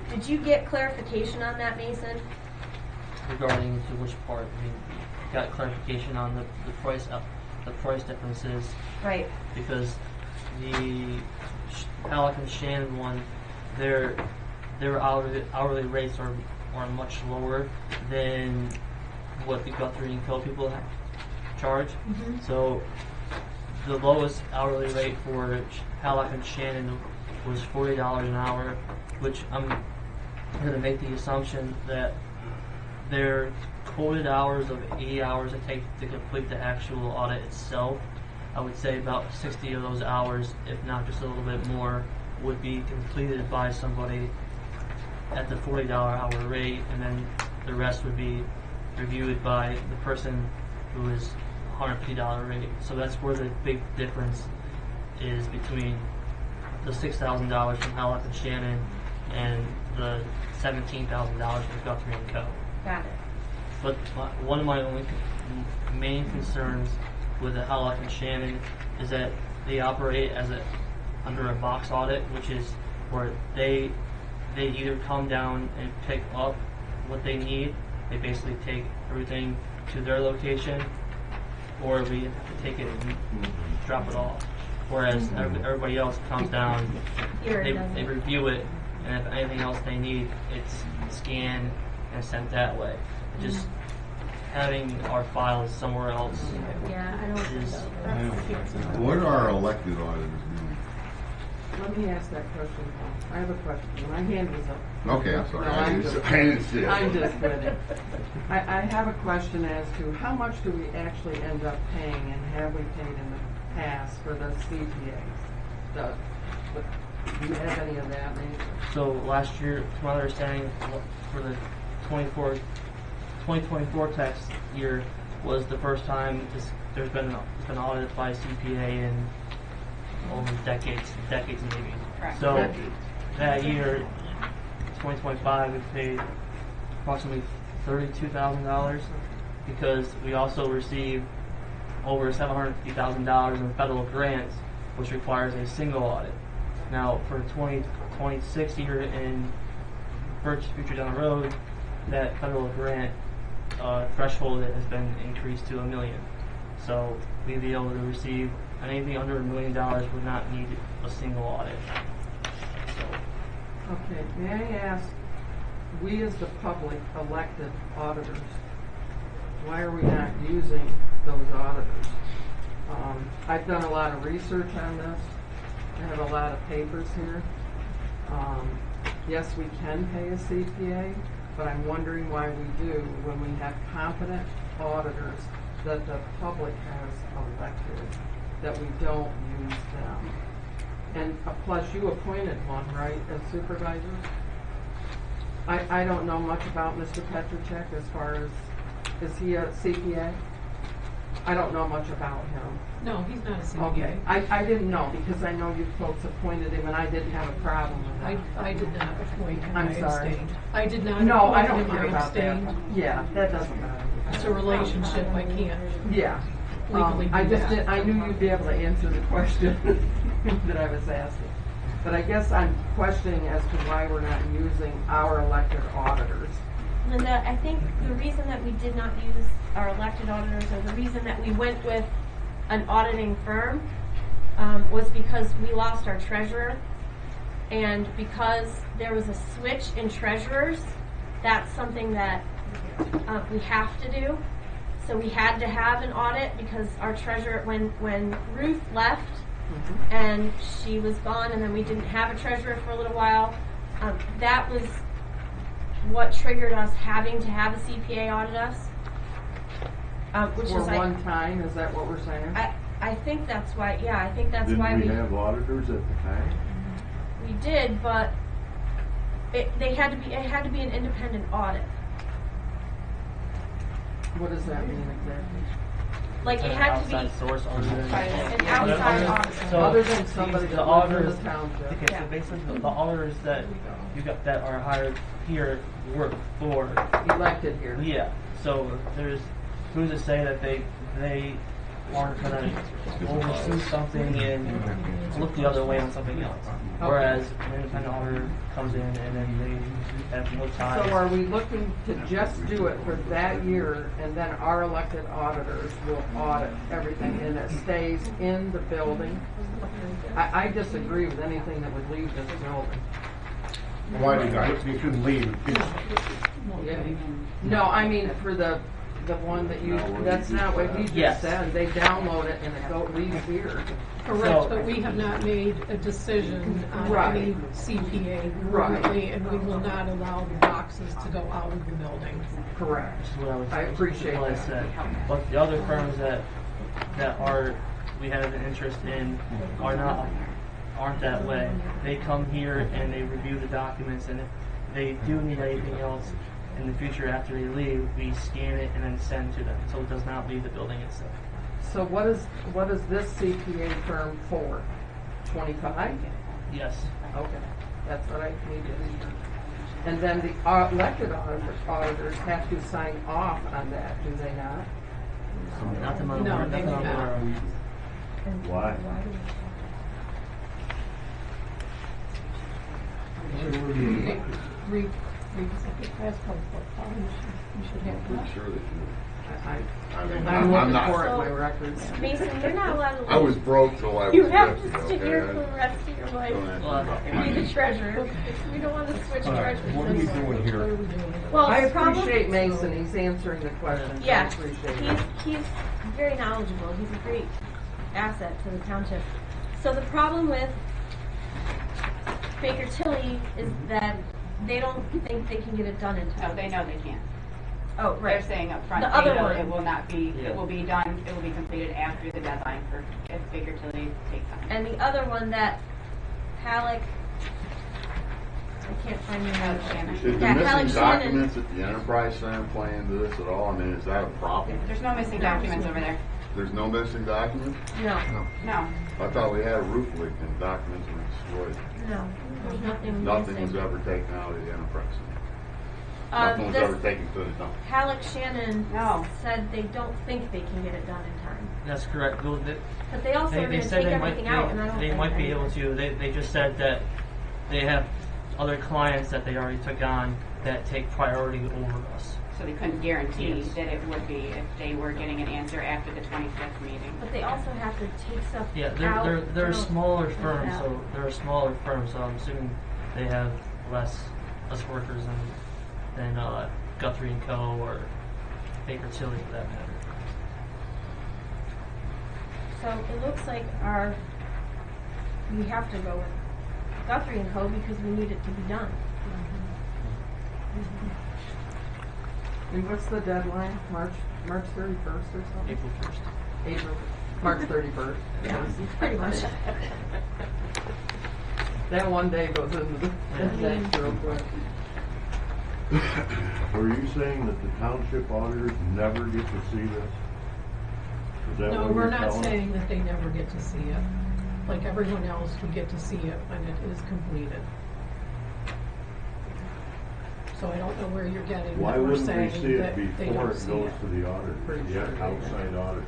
Did you get clarification on that, Mason? Regarding to which part, I mean, got clarification on the price differences. Right. Because the Halleck and Shannon one, their hourly rates are much lower than what the Guthrie and Co. people charge. Mm-hmm. So the lowest hourly rate for Halleck and Shannon was $40 an hour, which I'm going to make the assumption that their quoted hours of 80 hours it takes to complete the actual audit itself, I would say about 60 of those hours, if not just a little bit more, would be completed by somebody at the $40 hour rate, and then the rest would be reviewed by the person who is $150 rate. So that's where the big difference is between the $6,000 from Halleck and Shannon and the $17,000 from Guthrie and Co. Got it. But one of my only main concerns with the Halleck and Shannon is that they operate under a box audit, which is where they either come down and pick up what they need. They basically take everything to their location, or we have to take it and drop it off. Whereas everybody else comes down, they review it, and if anything else they need, it's scanned and sent that way. Just having our files somewhere else Yeah, I don't. is. What are our elected auditors doing? Let me ask that question, Paul. I have a question. My hand was up. Okay, I'm sorry. No, I didn't see it. I'm just kidding. I have a question as to how much do we actually end up paying, and have we paid in the past for the CPAs? Do you have any of that, maybe? So last year, to my understanding, for the 2024 tax year was the first time there's been audited by CPA in over decades maybe. Correct. So that year, 2025, we paid approximately $32,000 because we also received over $750,000 in federal grants, which requires a single audit. Now, for 2026 year and future down the road, that federal grant threshold has been increased to $1 million. So we'd be able to receive anything under $1 million would not need a single audit. So Okay, may I ask, we as the public elected auditors, why are we not using those auditors? I've done a lot of research on this. I have a lot of papers here. Yes, we can pay a CPA, but I'm wondering why we do when we have competent auditors that the public has elected, that we don't use them. And plus, you appointed one, right, as supervisor? I don't know much about Mr. Petracek as far as, is he a CPA? I don't know much about him. No, he's not a CPA. Okay, I didn't know, because I know you folks appointed him, and I didn't have a problem with that. I did not appoint him. I'm I sorry. abstained. I did not No, I appoint don't him. care I about that. abstained. Yeah, that doesn't matter. It's a relationship. I can't Yeah. legally do I just that. did, I knew you'd be able to answer the question that I was asking. But I guess I'm questioning as to why we're not using our elected auditors. Linda, I think the reason that we did not use our elected auditors, or the reason that we went with an auditing firm, was because we lost our treasurer, and because there was a switch in treasurers, that's something that we have to do. So we had to have an audit because our treasurer, when Ruth left and she was gone, and then we didn't have a treasurer for a little while, that was what triggered us having to have a CPA audit us. Which For is one time, is that what we're saying? I think that's why. Yeah, I think that's why Didn't we have auditors at the time? we did, but it had to be an independent audit. What does that mean exactly? Like it had to be outside source other than an outside audit. So Other than somebody the that lives in auditors, the township. okay, so basically the auditors that you got that are hired here work for. Elected here. Yeah. So there's who's to say that they aren't gonna oversee something and look the other way on something else. Whereas an independent auditor comes in and then they have no time. So are we looking to just do it for that year, and then our elected auditors will audit everything and it stays in the building? I disagree with anything that would leave this building. Why do you shouldn't leave? No, I mean for the one that you, that's not what he just Yes. said. They download it and it leaves here. Correct, So- but we have not made a decision on Right. any CPA Right. currently, and we will not allow the boxes to go out of the building. Correct. Which is what I was. I appreciate what I that. said. But the other firms that are we have an interest in aren't that way. They come here and they review the documents, and if they do need anything else in the future after they leave, we scan it and then send to them, so it does not leave the building itself. So what is this CPA firm for? 25? Yes. Okay, that's what I need to research. And then the elected auditors have to sign off on that, do they not? Not the money. No, they do not. Why? Read the past couple, you should have I'm that. sure they do. I'm I'm looking not- for it in my So- records. Mason, you're not allowed to. I was broke till I was 50, You have to okay? stick here for the rest of your life and be the treasurer. We don't want to switch All right, treasurers. what are we doing here? Well, I the problem- appreciate Mason, he's answering the questions, I Yeah, appreciate it. he's very knowledgeable. He's a great asset to the township. So the problem with Baker Tilly is that they don't think they can get it done in time. No, they know they can't. Oh, They're right. saying up front, The other they know one. it will not be, Yeah. it will be done, it will be completed after the deadline for, if Baker Tilly takes time. And the other one that Halleck, I can't find the Halleck name. Shannon. Is the Yeah, Halleck missing Shannon. documents at the Enterprise Center play into this at all? I mean, is that a problem? There's no missing documents over there. There's no missing documents? No, No. I thought we had a roof leak and documents were destroyed. no, there's nothing Nothing missing. was ever taken out of the Enterprise Center. Nothing was ever This taken to the dump. Halleck Shannon No. said they don't think they can get it done in time. That's correct. Well, But they also are they going to said take they might everything out, and I don't they think might be they- able to. They just said that they have other clients that they already took on that take priority over us. So they couldn't guarantee that it would be if they were getting an answer after the 25th meeting. But they also have to take stuff Yeah, out. they're a smaller like firm, that. so they're a smaller firm, so I'm assuming they have less workers than Guthrie and Co. or Baker Tilly for that matter. So it looks like we have to go with Guthrie and Co. because we need it to be done. And what's the deadline? March 31st or something? April 1st. March 31st. Yeah, pretty much. That one day goes into the next real quick. Are you saying that the township auditors never get to see this? Is that No, what we're you're not telling us? saying that they never get to see it. Like everyone else, we get to see it when it is completed. So I don't know where you're getting Why that we're wouldn't we saying see that it they before don't it see goes it. to the auditors, Pretty the sure they do. outside auditors?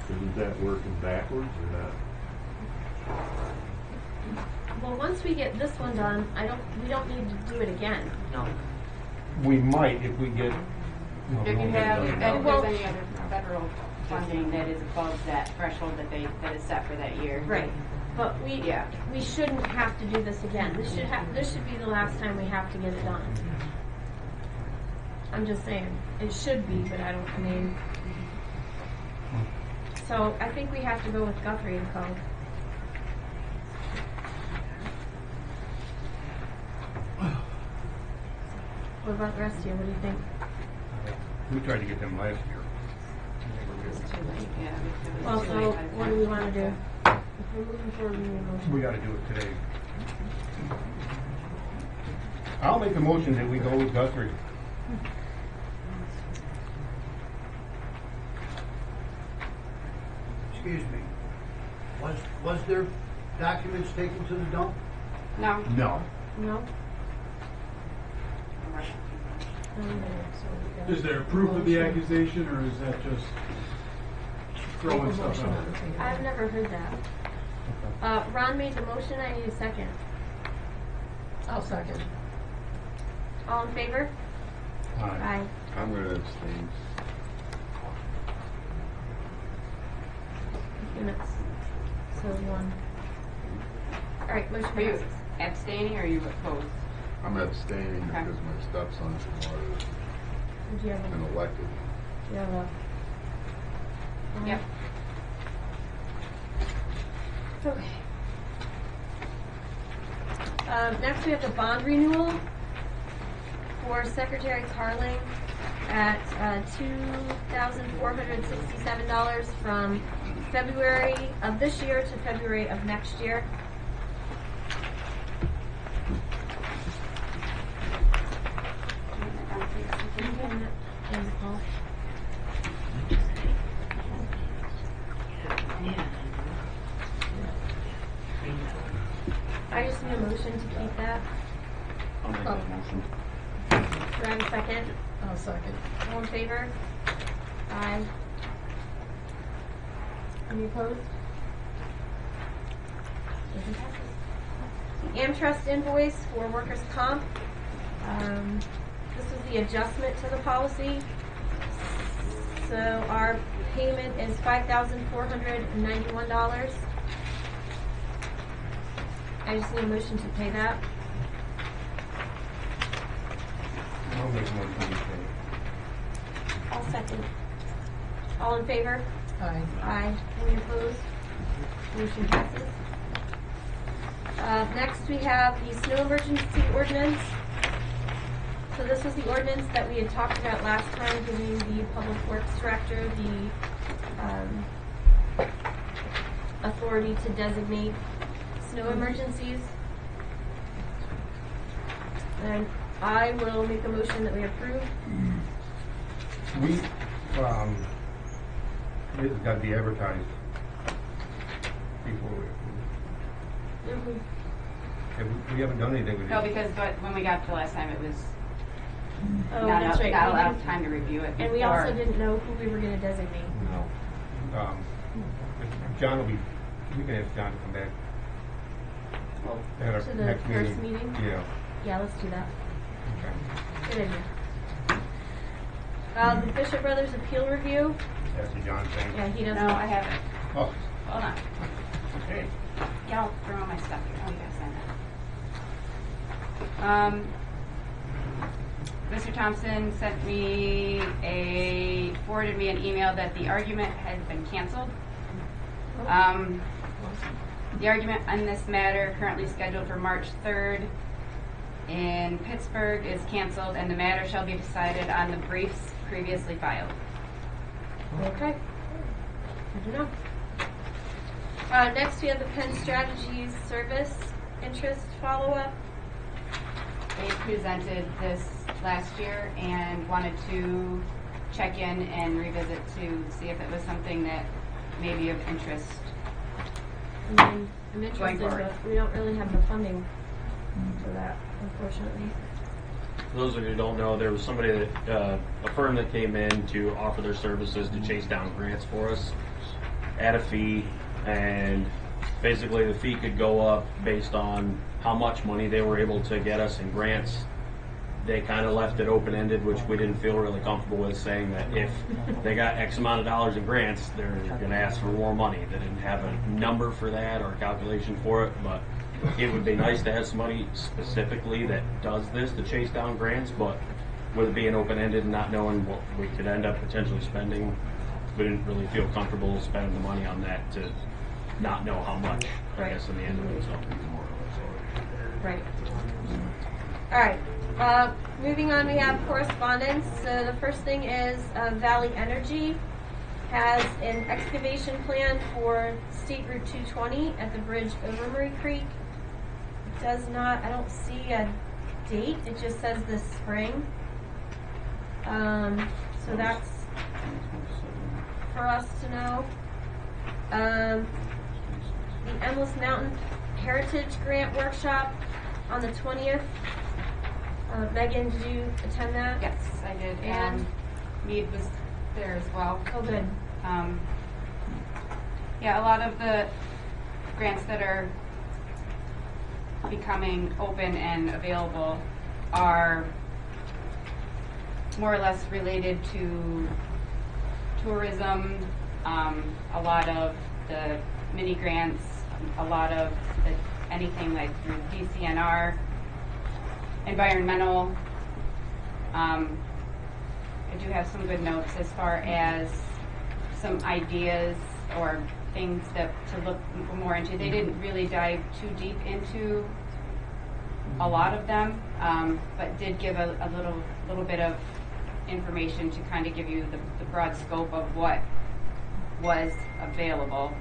Isn't that working backwards or not? Well, once we get this one done, we don't need to do it again. No. We might if we get. well, we If you won't have, get if it done. there's any other federal funding that is above that threshold that is set for that year. Right. But Yeah. we shouldn't have to do this again. This should be the last time we have to get it done. I'm just saying, it should be, but I mean. So I think we have to go with Guthrie and Co. What about the rest of you? What do you think? We tried to get them last year. It's too late, yeah. It was Well, too so late by the what time. do we want to do? If we're moving forward, we need a motion. We gotta do it today. I'll make a motion that we go with Guthrie. Excuse me. Was there documents taken to the dump? No. No. No? Is there proof of the accusation, or is that just throwing stuff out? I've never heard that. Ron made the motion, I need a second. I'll second. All in favor? Aye. I'm gonna abstain. Units. So one. Alright, motion Are you passes. abstaining or are you opposed? I'm abstaining Okay. because my stepson's an auditor Do you have and a, elected. do you have a? Yep. Okay. Next we have the bond renewal for Secretary Carling at $2,467 from February of this year to February of next year. And Paul. I just need a motion to keep that. I'll make that motion. Do I have a second? I'll second. All in favor? Aye. Any opposed? Motion passes. Amtrust invoice for workers' comp. This is the adjustment to the policy. So our payment is $5,491. I just need a motion to pay that. I'll make a motion to pay. I'll second. All in favor? Aye. Aye. Any opposed? Motion passes. Next, we have the snow emergency ordinance. So this was the ordinance that we had talked about last time, giving the public works director the authority to designate snow emergencies. And I will make a motion that we approve. We, this has got to be advertised before we approve. We haven't done anything with it. No, because when we got to last time, it was Oh, not that's right. not We allowed didn't- time to review it And we before. also didn't know who we were gonna designate. No. John will be, we can ask John to come back. At our To the next first meeting? Yeah. Yeah, let's do that. Okay. Good idea. The Bishop Brothers appeal review. That's a John thing. Yeah, he doesn't. No, I have it. Oh, Hold on. okay. Yeah, I'll throw all my stuff here. Oh, you gotta sign that. Mr. Thompson forwarded me an email that the argument has been canceled. The argument on this matter, currently scheduled for March 3rd in Pittsburgh, is canceled, and the matter shall be decided on the briefs previously filed. Okay. Good to know. Next, we have the Penn Strategies Service Interest Follow-Up. They presented this last year and wanted to check in and revisit to see if it was something that may be of interest. I mean, I'm Going interested, forward. but we don't really have the funding for that, unfortunately. For those of you who don't know, there was somebody that, a firm that came in to offer their services to chase down grants for us at a fee, and basically the fee could go up based on how much money they were able to get us in grants. They kind of left it open-ended, which we didn't feel really comfortable with, saying that if they got X amount of dollars in grants, they're going to ask for more money. They didn't have a number for that or a calculation for it, but it would be nice to have somebody specifically that does this to chase down grants, but with it being open-ended and not knowing what we could end up potentially spending, we didn't really feel comfortable spending the money on that to not know how much, I guess, in the end of it. So. Right. All right. Moving on, we have correspondence. So the first thing is Valley Energy has an excavation plan for State Route 220 at the bridge over Murray Creek. It does not, I don't see a date. It just says this spring. So that's for us to know. The Endless Mountain Heritage Grant Workshop on the 20th. Megan, did you attend that? Yes, I did. And Mead was there as well. Oh, good. Yeah, a lot of the grants that are becoming open and available are more or less related to tourism, a lot of the mini grants, a lot of anything like through DCNR, environmental. I do have some good notes as far as some ideas or things that to look more into. They didn't really dive too deep into a lot of them, but did give a little bit of information to kind of give you the broad scope of what was available.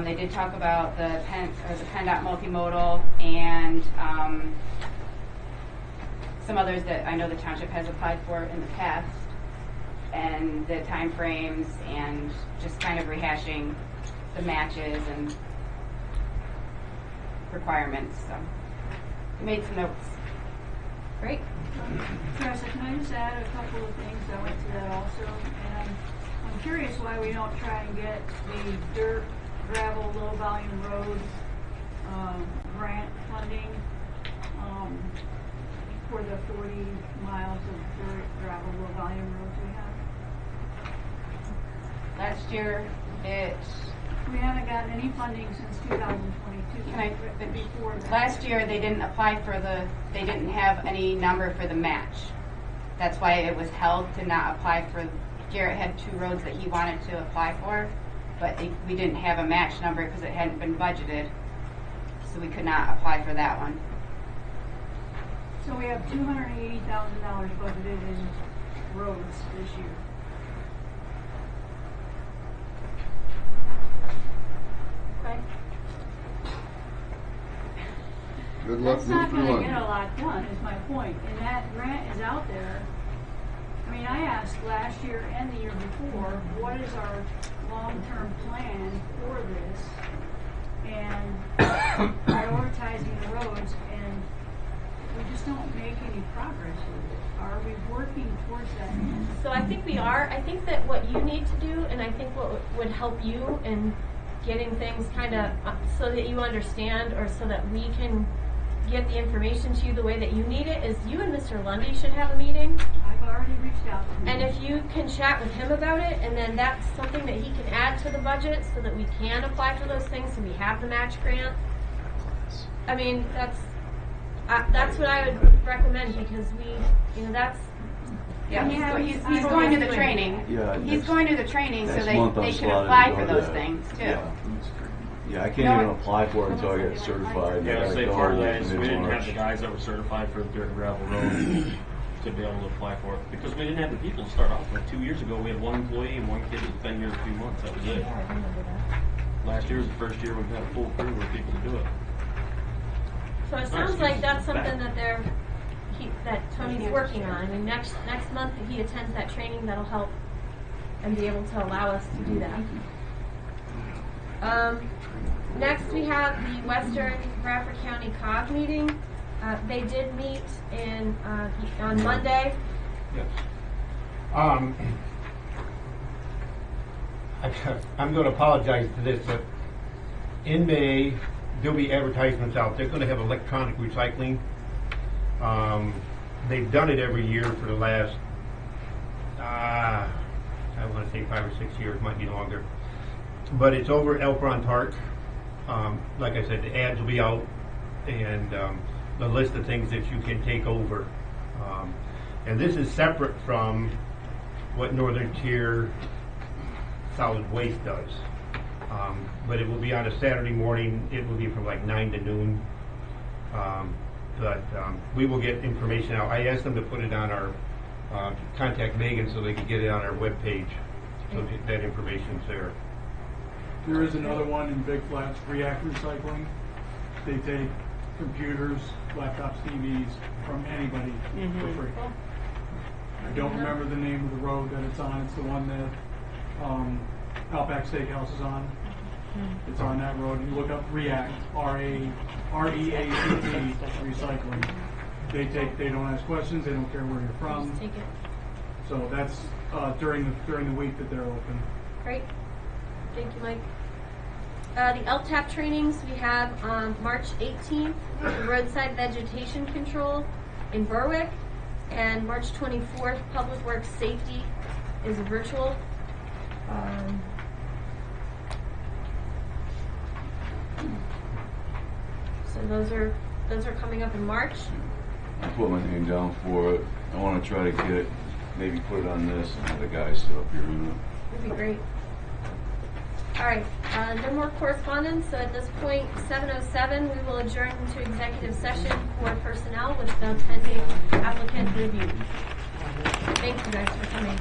They did talk about the PennDOT multimodal and some others that I know the township has applied for in the past, and the time frames, and just kind of rehashing the matches and requirements. So we made some notes. Great. Teresa, can I just add a couple of things? I went to that also, and I'm curious why we don't try and get the dirt, gravel, low volume road grant funding for the 40 miles of dirt, gravel, low volume roads we have. Last year, we haven't gotten any funding since 2022. But before that. Last year they didn't apply for they didn't have any number for the match. That's why it was held to not apply for. Garrett had 2 roads that he wanted to apply for, but we didn't have a match number because it hadn't been budgeted, so we could not apply for that one. So we have $280,000 budgeted in roads this year. Okay. Good luck That's not moving going on. to get a lot done, is my point. And that grant is out there. I mean, I asked last year and the year before, what is our long-term plan for this? And prioritizing the roads, and we just don't make any progress with it. Are we working towards that? So I think we are. I think that what you need to do, and I think what would help you and getting things kind of so that you understand, or so that we can get the information to you the way that you need it, is you and Mr. Lundy should have a meeting. I've already reached out to him. And if you can chat with him about it, and then that's something that he can add to the budget so that we can apply for those things, so we have the match grant. I mean, that's what I would recommend, because that's. Yeah, he's going to the training. Yeah, He's going to the training so next they month I'm can slotted apply to for go those there. things too. Yeah, I can't even apply for it until I get certified. Yeah, I say go part of all that is we didn't have mid-March. the guys that were certified for the dirt and gravel road to be able to apply for it, because we didn't have the people to start off with. 2 years ago, we had one employee and one kid that's been here a few months. That was it. Yeah, I remember that. Last year was the first year we've had a full crew of people to do it. So it sounds like that's something that that Tony's working on. I mean, next month, if he attends that training, that'll help and be able to allow us to do that. Next, we have the Western Bradford County COG meeting. They did meet on Monday. Yes. I'm going to apologize for this, but in May, there'll be advertisements out. They're going to have electronic recycling. They've done it every year for the last, I want to say 5 or 6 years, might be longer. But it's over at Elbron Park. Like I said, the ads will be out, and the list of things that you can take over. And this is separate from what Northern Tier Solid Waste does. But it will be on a Saturday morning. It will be from like 9 to noon. But we will get information out. I asked them to put it on our, contact Megan so they could get it on our webpage. So that information's there. There is another one in Big Flats, React Recycling. They take computers, laptops, TVs from anybody for free. I don't remember the name of the road that it's on. It's the one that Outback Steakhouse is on. It's on that road. You look up React, R-E-A-C-T, recycling. They don't ask questions. They don't care where you're from. Just take it. So that's during the week that they're open. Great. Thank you, Mike. The LTAP trainings we have on March 18th, roadside vegetation control in Berwick, and March 24th, public works safety is virtual. So those are coming up in March. I put my name down for it. I want to try to get it, maybe put it on this and have the guys sit up here in it. That'd be great. All right, no more correspondence. So at this point, 7:07, we will adjourn into executive session for personnel with the pending applicant review. Thank you guys for coming.